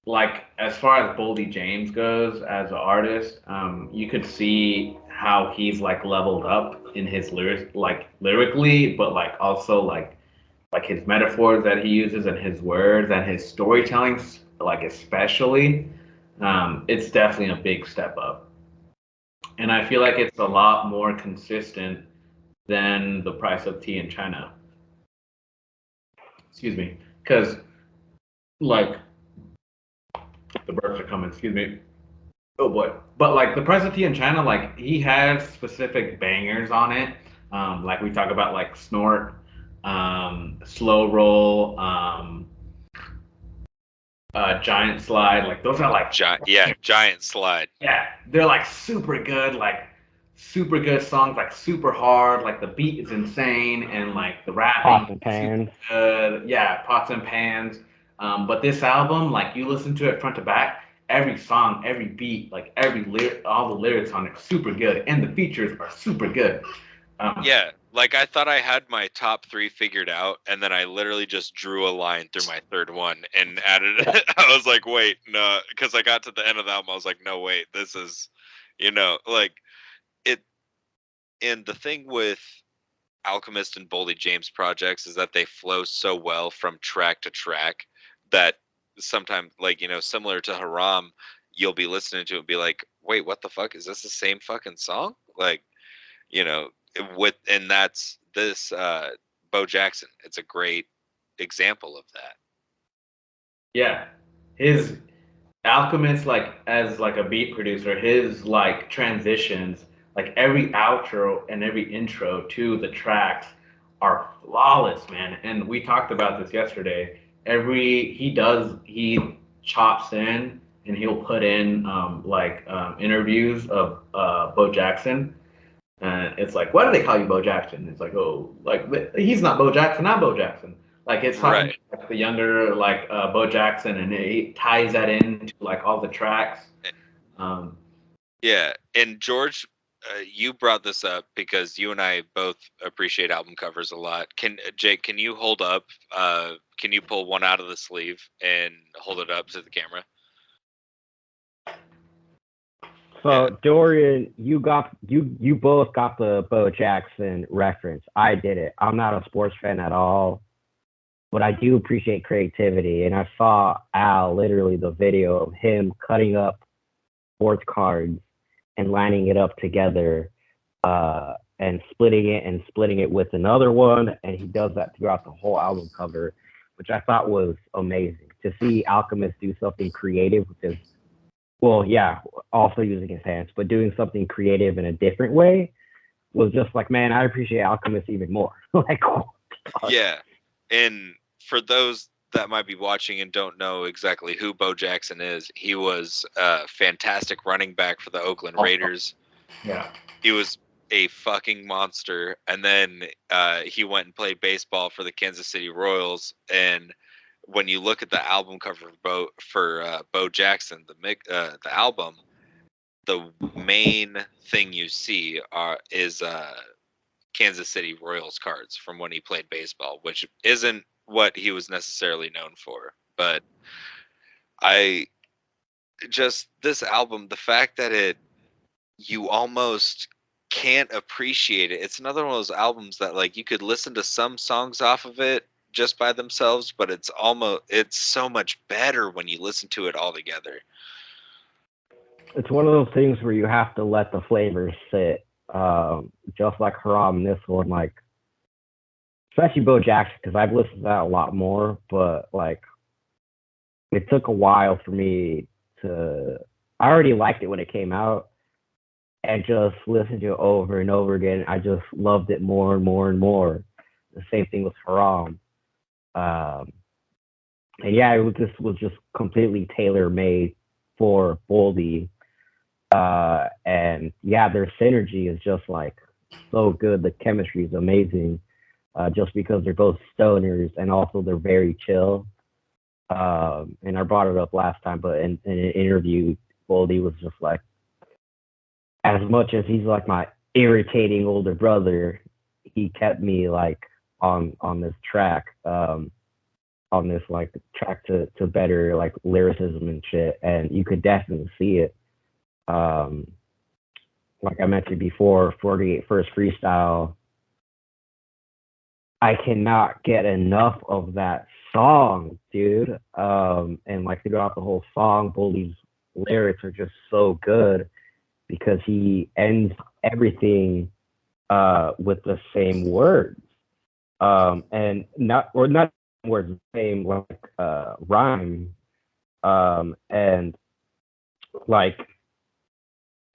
like as far as Boldy James goes as an artist, you could see how he's like leveled up in his lyrics, like lyrically, but like also like his metaphors that he uses and his words and his storytelling, like especially, it's definitely a big step up. And I feel like it's a lot more consistent than the price of tea in China. Excuse me, because like the birds are coming. Excuse me. Oh boy. But like the price of tea in China, like he has specific bangers on it. Like we talk about like snort, slow roll, giant slide. Like those are like Giant slide. yeah, they're like super good songs, like super hard. Like the beat is insane, and like the Pots rapping and pans. good. Yeah, pots and pans. But this album, like you listen to it front to back, every song, every beat, like every lyric, all the lyrics on it, are super good, and the features are super good. Yeah, like I thought I had my top 3 figured out, and then I literally just drew a line through my third one and added it. I was like, wait, no, because I got to the end of the album, I was like, no, wait, this is, like it. And the thing with Alchemist and Boldy James projects is that they flow so well from track to track that sometimes, like, similar to Haram, you'll be listening to it and be like, wait, what the fuck? Is this the same fucking song? Like, you know, and that's this Bo Jackson. It's a great example of that. Yeah, his Alchemist, like as like a beat producer, his like transitions, like every outro and every intro to the tracks are flawless, man. And we talked about this yesterday. He chops in and he'll put in interviews of Bo Jackson. And it's like, why do they call you Bo Jackson? It's like, oh, like he's not Bo Jackson, I'm Bo Jackson. Like it's talking Right. like the younger Bo Jackson, and it ties that into like all the tracks. Yeah, and George, you brought this up because you and I both appreciate album covers a lot. Jake, can you hold up? Can you pull one out of the sleeve and hold it up to the camera? So Dorian, you both got the Bo Jackson reference. I did it. I'm not a sports fan at all, but I do appreciate creativity. And I saw Al literally the video of him cutting up sports cards and lining it up together, and splitting it with another one. And he does that throughout the whole album cover, which I thought was amazing to see Alchemist do something creative with his. Well, yeah, also using his hands, but doing something creative in a different way was just like, man, I appreciate Alchemist even more. Like, yeah. And for those that might be watching and don't know exactly who Bo Jackson is, he was a fantastic running back for the Oakland Raiders. Yeah. He was a fucking monster. And then he went and played baseball for the Kansas City Royals. And when you look at the album cover for Bo Jackson, the album, the main thing you see is Kansas City Royals cards from when he played baseball, which isn't what he was necessarily known for. But this album, the fact that you almost can't appreciate it. It's another one of those albums that like you could listen to some songs off of it just by themselves, but it's so much better when you listen to it all together. It's one of those things where you have to let the flavors sit, just like Haram. This one, like especially Bo Jackson, because I've listened to that a lot more, but like it took a while for me to. I already liked it when it came out, and just listened to it over and over again. I just loved it more and more and more. The same thing with Haram. And yeah, this was just completely tailor made for Boldy. And yeah, their synergy is just like so good. The chemistry is amazing, just because they're both stoners and also they're very chill. And I brought it up last time, but in an interview, Boldy was just like, as much as he's like my irritating older brother, he kept me like on this track, on this like track to better like lyricism and shit, and you could definitely see it. Like I mentioned before, 48 First Freestyle, I cannot get enough of that song, dude. And like throughout the whole song, Boldy's lyrics are just so good because he ends everything with the same words. And not words, the same like rhyme. And like,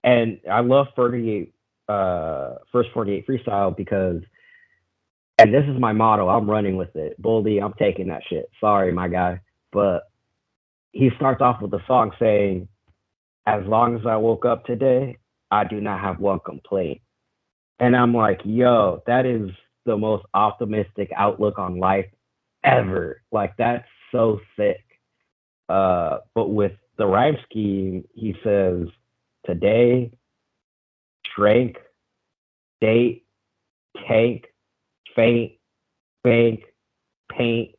and I love 48 First 48 Freestyle because, and this is my motto, I'm running with it. Boldy, I'm taking that shit. Sorry, my guy. But he starts off with the song saying, as long as I woke up today, I do not have one complaint. And I'm like, yo, that is the most optimistic outlook on life ever. Like, that's so sick. But with the rhyme scheme, he says, today, drink, date, tank, faint, bank, paint,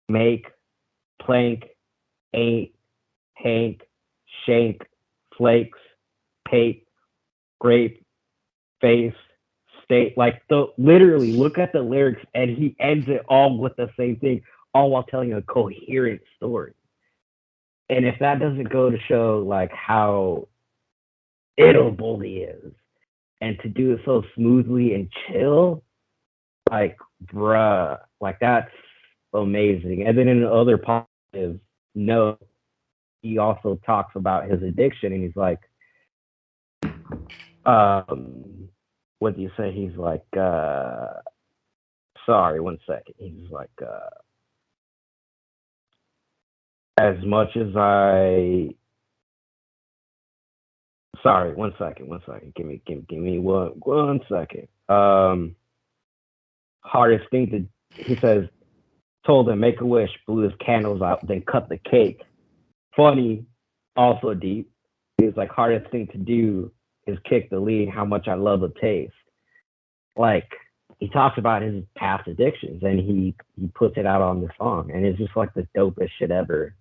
make, plank, ain't, hank, shank, flakes, pape, grape, face, state. Like, literally look at the lyrics and he ends it all with the same thing, all while telling a coherent story. And if that doesn't go to show like how ill Boldy is, and to do it so smoothly and chill, like, bruh, like, that's amazing. And then in other positive note, he also talks about his addiction, and he's like, what do you say? He's like, sorry, 1 second. He's like, as much as I, sorry, 1 second. Give me one second. Hardest thing to, he says, told him, make a wish, blew his candles out, then cut the cake. Funny, also deep. He was like, hardest thing to do is kick the lead, how much I love the taste. Like, he talks about his past addictions and he puts it out on the song, and it's just like the dopest shit ever.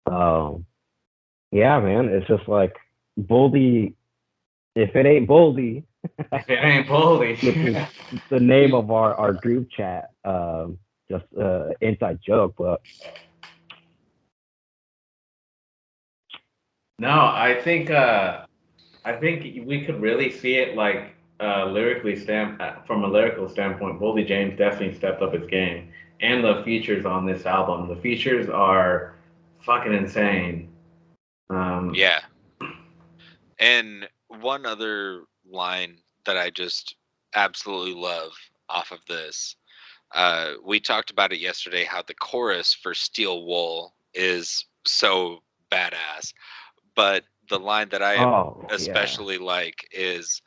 Yeah, man, it's just like Boldy. If it ain't Boldy, if it ain't Boldy, it's the name of our group chat. Just inside joke, but no, I think we could really see it like lyrically from a lyrical standpoint. Boldy James definitely stepped up his game, and the features on this album. The features are fucking insane. Yeah. And one other line that I just absolutely love off of this, we talked about it yesterday, how the chorus for Steel Wool is so badass. But the line that I especially like is,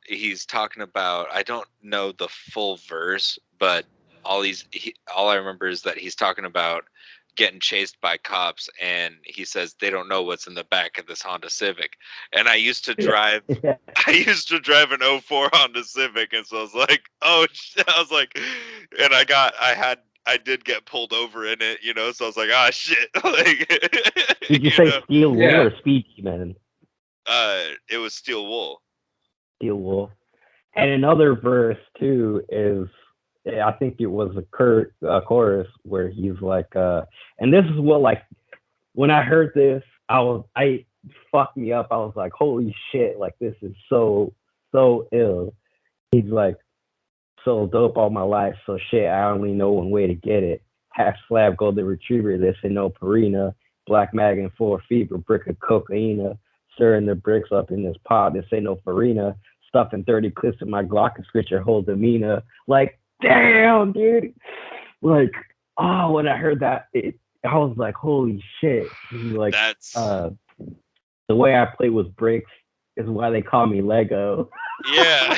he's talking about, I don't know the full verse, but all I remember is that he's talking about getting chased by cops, and he says they don't know what's in the back of this Honda Civic. And I used to drive I used to drive an 04 Honda Civic, and so I was like, oh shit. I was like, and I did get pulled over in it, so I was like, ah shit. Like, did you say Steel Wool or Speedy Man? It was Steel Wool. Steel Wool. And another verse too is, I think it was a chorus where he's like, and this is what, like, when I heard this, I fucked me up. I was like, holy shit, like, this is so ill. He's like, so dope all my life, so shit, I only know one way to get it. Half slab golden retriever, this ain't no Purina. Black mag and 4 fever, brick of cocaine. Stirring the bricks up in this pot, this ain't no Farina. Stuffing 30 clips in my Glock and switch your whole demeanor. Like, damn, dude. Like, oh, when I heard that, I was like, holy shit. Like, that's the way I play with bricks is why they call me Lego. Yeah.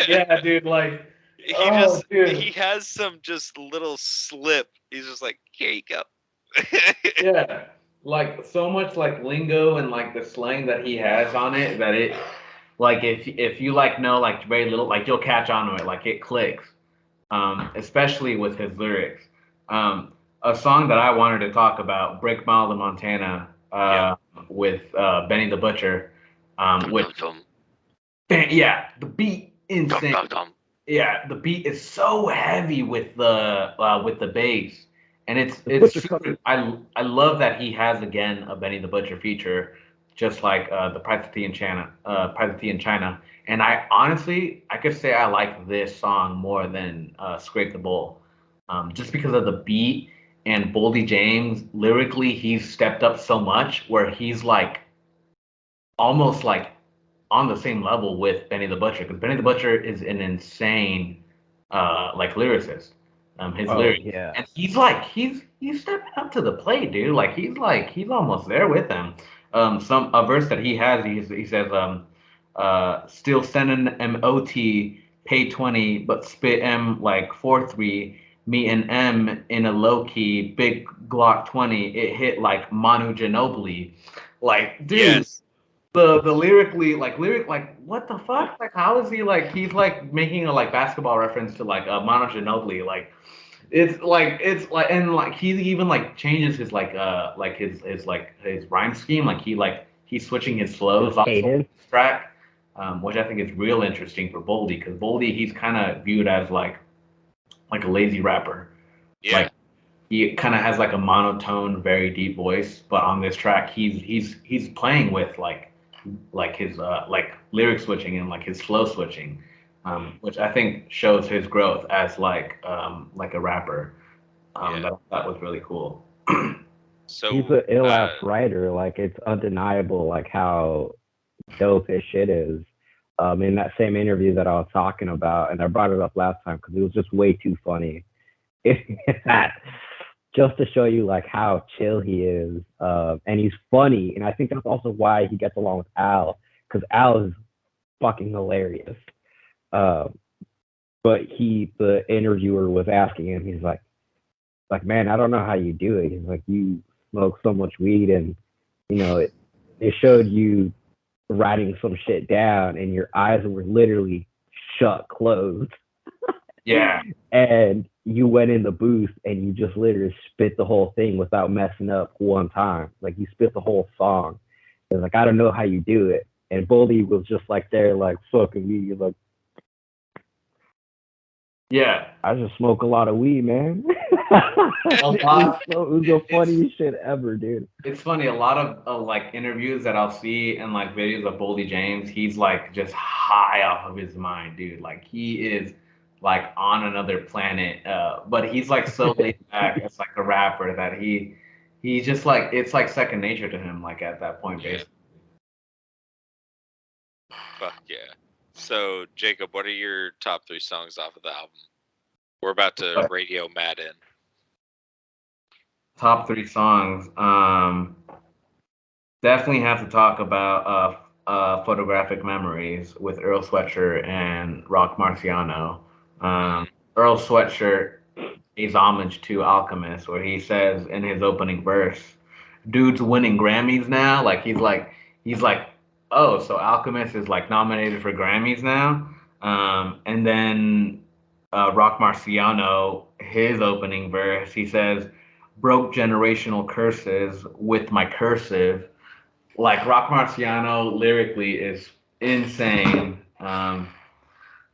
yeah, dude. Like, he has some just little slip. He's just like, here you go. Yeah, like so much like lingo and like the slang that he has on it that Like if you like know like very little, like you'll catch on to it, like it clicks. Especially with his lyrics. A song that I wanted to talk about, Brickmile to Montana, with Benny the Butcher, which yeah, the beat insane. Yeah, the beat is so heavy with the bass, and it's super, I love that he has again a Benny the Butcher feature, just like the Price of Tea in China, and I honestly I could say I like this song more than Scrape the Bowl, just because of the beat and Boldy James lyrically he's stepped up so much where he's like almost like on the same level with Benny the Butcher, because Benny the Butcher is an insane like lyricist. His lyrics, yeah. and he's stepping up to the plate, dude. Like he's almost there with them. Some a verse that he has, he says, still sending MOT, pay 20, but spit M like 4-3. Me and M in a low key, big Glock 20. It hit like Manu Ginobili. Like, dude, Yes. the lyrically like what the fuck? Like how is he like he's like making a like basketball reference to like Manu Ginobili, it's like and like he even like changes his like his rhyme scheme, like he's switching his flows off this track, which I think is real interesting for Boldy, because Boldy he's kind of viewed as like a lazy rapper. Yeah. Like he kind of has like a monotone, very deep voice, but on this track he's playing with like his like lyric switching and like his flow switching, which I think shows his growth as like a rapper. That was really cool. So he's an ill ass writer. Like it's undeniable, like how dope his shit is. In that same interview that I was talking about, and I brought it up last time because it was just way too funny. Just to show you like how chill he is, and he's funny, and I think that's also why he gets along with Al, because Al is fucking hilarious. But the interviewer was asking him, he's like, man, I don't know how you do it. He's like, you smoke so much weed, and it showed you writing some shit down, and your eyes were literally shut closed. Yeah. And you went in the booth and you just literally spit the whole thing without messing up one time. Like you spit the whole song. And like, I don't know how you do it. And Boldy was just like there, like fucking weed. Like, yeah, I just smoke a lot of weed, man. It was the funniest shit ever, dude. It's funny. A lot of like interviews that I'll see and like videos of Boldy James, he's like just high off of his mind, dude. Like he is like on another planet, but he's like so laid back as like a rapper that he just like it's like second nature to him, like at that point, basically. Fuck yeah. So Jacob, what are your top 3 songs off of the album? We're about to radio Matt in. Top 3 songs. Definitely have to talk about Photographic Memories with Earl Sweatshirt and Rock Marciano. Earl Sweatshirt pays homage to Alchemist, where he says in his opening verse, dude's winning Grammys now. Like he's like, oh, so Alchemist is like nominated for Grammys now. And then Rock Marciano, his opening verse, he says, broke generational curses with my cursive. Like Rock Marciano lyrically is insane.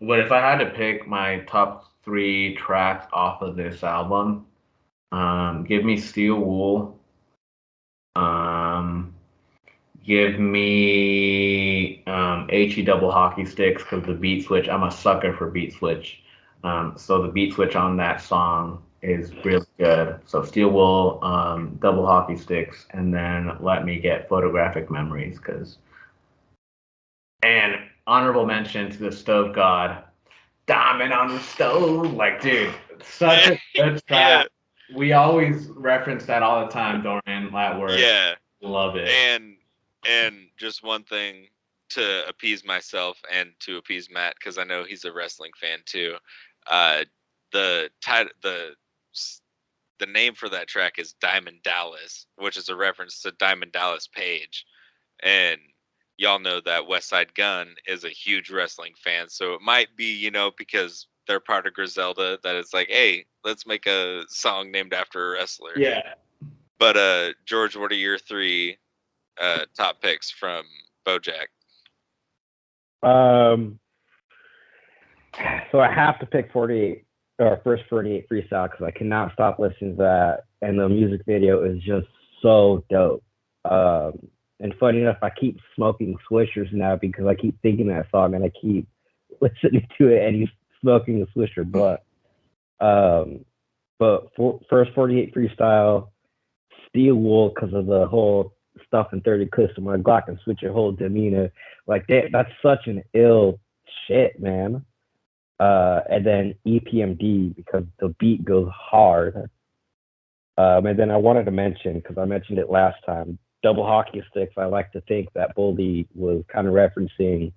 But if I had to pick my top 3 tracks off of this album, give me Steel Wool. Give me HE Double Hockey Sticks, because the beat switch, I'm a sucker for beat switch. So the beat switch on that song is really good. So Steel Wool, Double Hockey Sticks, and then let me get Photographic Memories, and honorable mention to the Stove God, Diamond on the Stove. Like, dude, such a good track. Yeah. We always reference that all the time, Dorian. That word. Yeah. Love it. And just one thing to appease myself and to appease Matt, because I know he's a wrestling fan too. The name for that track is Diamond Dallas, which is a reference to Diamond Dallas Page, and y'all know that West Side Gun is a huge wrestling fan, so it might be, you know, because they're part of Griselda that it's like, hey, let's make a song named after a wrestler. Yeah. But George, what are your 3 top picks from BoJack? So I have to pick 48 or first 48 freestyle because I cannot stop listening to that, and the music video is just so dope. And funny enough, I keep smoking Swishers now because I keep thinking that song and I keep listening to it, and he's smoking a Swisher blunt. But first 48 freestyle, Steel Wool because of the whole stuff in 30 clips of my Glock and switch your whole demeanor. Like that's such an ill shit, man. And then EPMD because the beat goes hard. And then I wanted to mention, because I mentioned it last time, Double Hockey Sticks. I like to think that Boldy was kind of referencing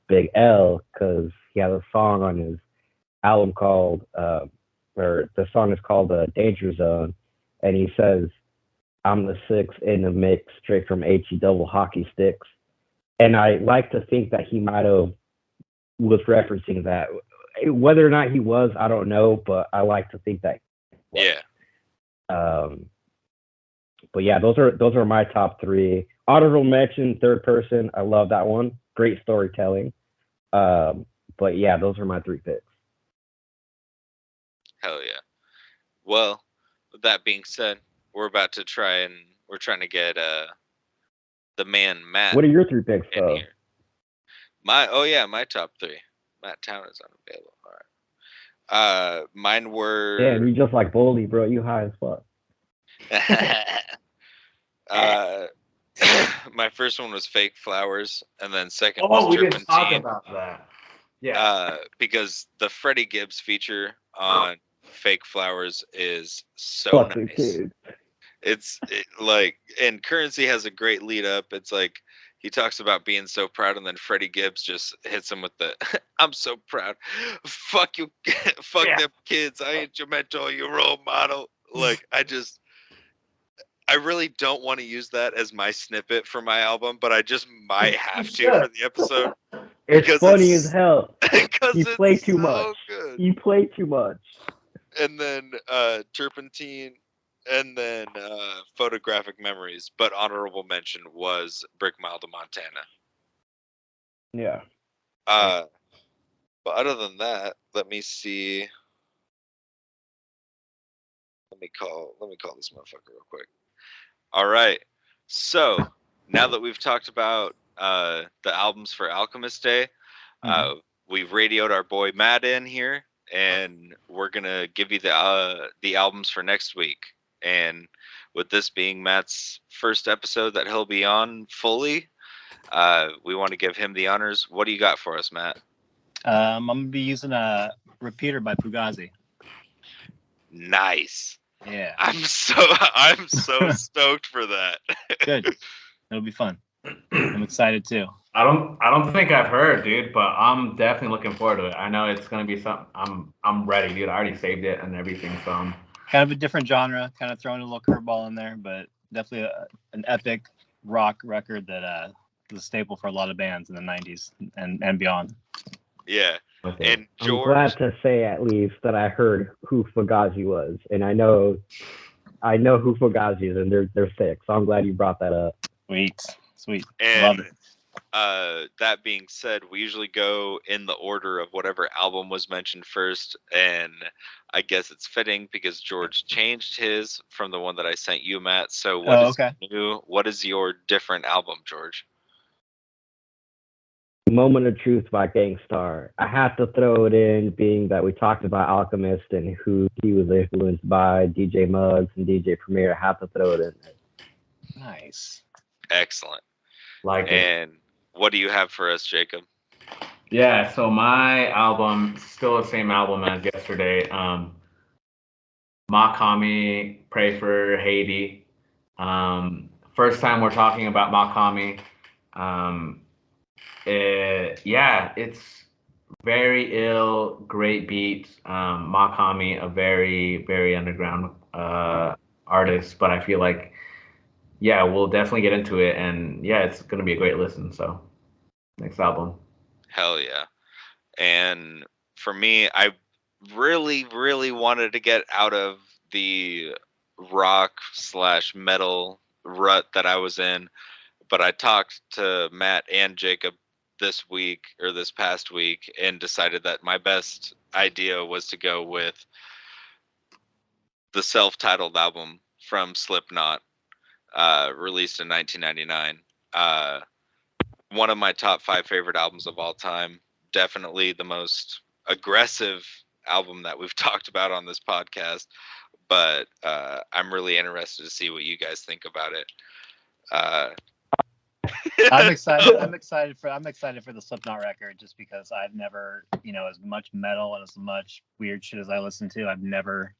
Big L because he has a song on his album called, or the song is called Danger Zone, and he says, I'm the 6 in the mix, straight from HE Double Hockey Sticks. And I like to think that he might have was referencing that. Whether or not he was, I don't know, but I like to think that. Yeah. But yeah, those are my top 3. Honorable mention, Third Person. I love that one. Great storytelling. But yeah, those are my 3 picks. Hell yeah. Well, with that being said, we're trying to get the man Matt. What are your 3 picks though? Here. My top 3. Matt Town is unavailable. All right. Mine were. Damn, you just like Boldy, bro. You high as fuck. My first one was Fake Flowers, and then second Oh, was we didn't talk Turpentine. about that. Yeah. Because the Freddie Gibbs feature on Fake Flowers is so Fucking nice. dude. It's like, and Currency has a great lead up. It's like he talks about being so proud, and then Freddie Gibbs just hits him with the "I'm so proud, fuck you, fuck them kids. I ain't your mentor, your role model." Like I really don't want to use that as my snippet for my album, but I just might have to for the episode. It's funny as hell. You play too much. Good. You play too much. And then Turpentine, and then Photographic Memories. But honorable mention was Brickmile to Montana. Yeah. But other than that, let me see. Let me call this motherfucker real quick. All right. So now that we've talked about the albums for Alchemist Day, we've radioed our boy Matt in here, and we're gonna give you the albums for next week. And with this being Matt's first episode that he'll be on fully, we want to give him the honors. What do you got for us, Matt? I'm gonna be using a Repeater by Fugazi. Nice. Yeah. I'm so stoked for that. Good. It'll be fun. I'm excited too. I don't think I've heard, dude, but I'm definitely looking forward to it. I know it's gonna be something. I'm ready, dude. I already saved it and everything, so I'm kind of a different genre, kind of throwing a little curveball in there, but definitely an epic rock record that was a staple for a lot of bands in the 90s and beyond. Yeah. Okay. And George, I'm glad to say at least that I heard who Fugazi was, and I know who Fugazi is, and they're sick. So I'm glad you brought that up. Sweet. And love it. That being said, we usually go in the order of whatever album was mentioned first, and I guess it's fitting because George changed his from the one that I sent you, Matt. So what is new? What is your different album, George? Moment of Truth by Gangstar. I have to throw it in, being that we talked about Alchemist and who he was influenced by, DJ Muggs and DJ Premier. I have to throw it in there. Nice. Excellent. like it. And what do you have for us, Jacob? Yeah, so my album, still the same album as yesterday. Makami, Pray for Haiti. First time we're talking about Makami. It's very ill, great beats. Makami, a very, very underground artist, but I feel like, we'll definitely get into it, and it's going to be a great listen. So next album. Hell yeah. And for me, I really, really wanted to get out of the rock/metal rut that I was in, but I talked to Matt and Jacob this past week and decided that my best idea was to go with the self-titled album from Slipknot, released in 1999. One of my top 5 favorite albums of all time. Definitely the most aggressive album that we've talked about on this podcast, but I'm really interested to see what you guys think about it. I'm excited. I'm excited for the Slipknot record just because I've never, as much metal and as much weird shit as I listen to, I've never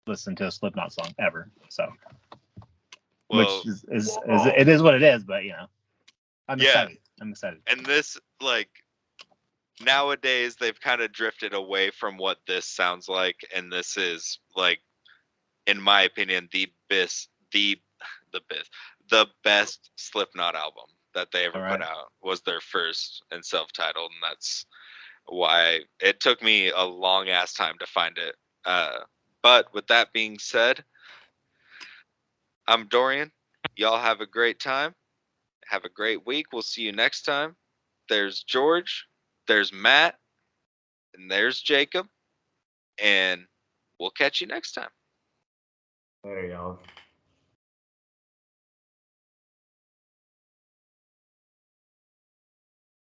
listened to a Slipknot song ever. So, Well, which is it is what it is, but I'm excited. I'm excited. And this, like, nowadays they've kind of drifted away from what this sounds like, and this is, like, in my opinion, the best Slipknot album that they ever put out. Was their first and self-titled, and that's why it took me a long ass time to find it. But with that being said, I'm Dorian. Y'all have a great time. Have a great week. We'll see you next time. There's George, there's Matt, and there's Jacob, and we'll catch you next time. There you go.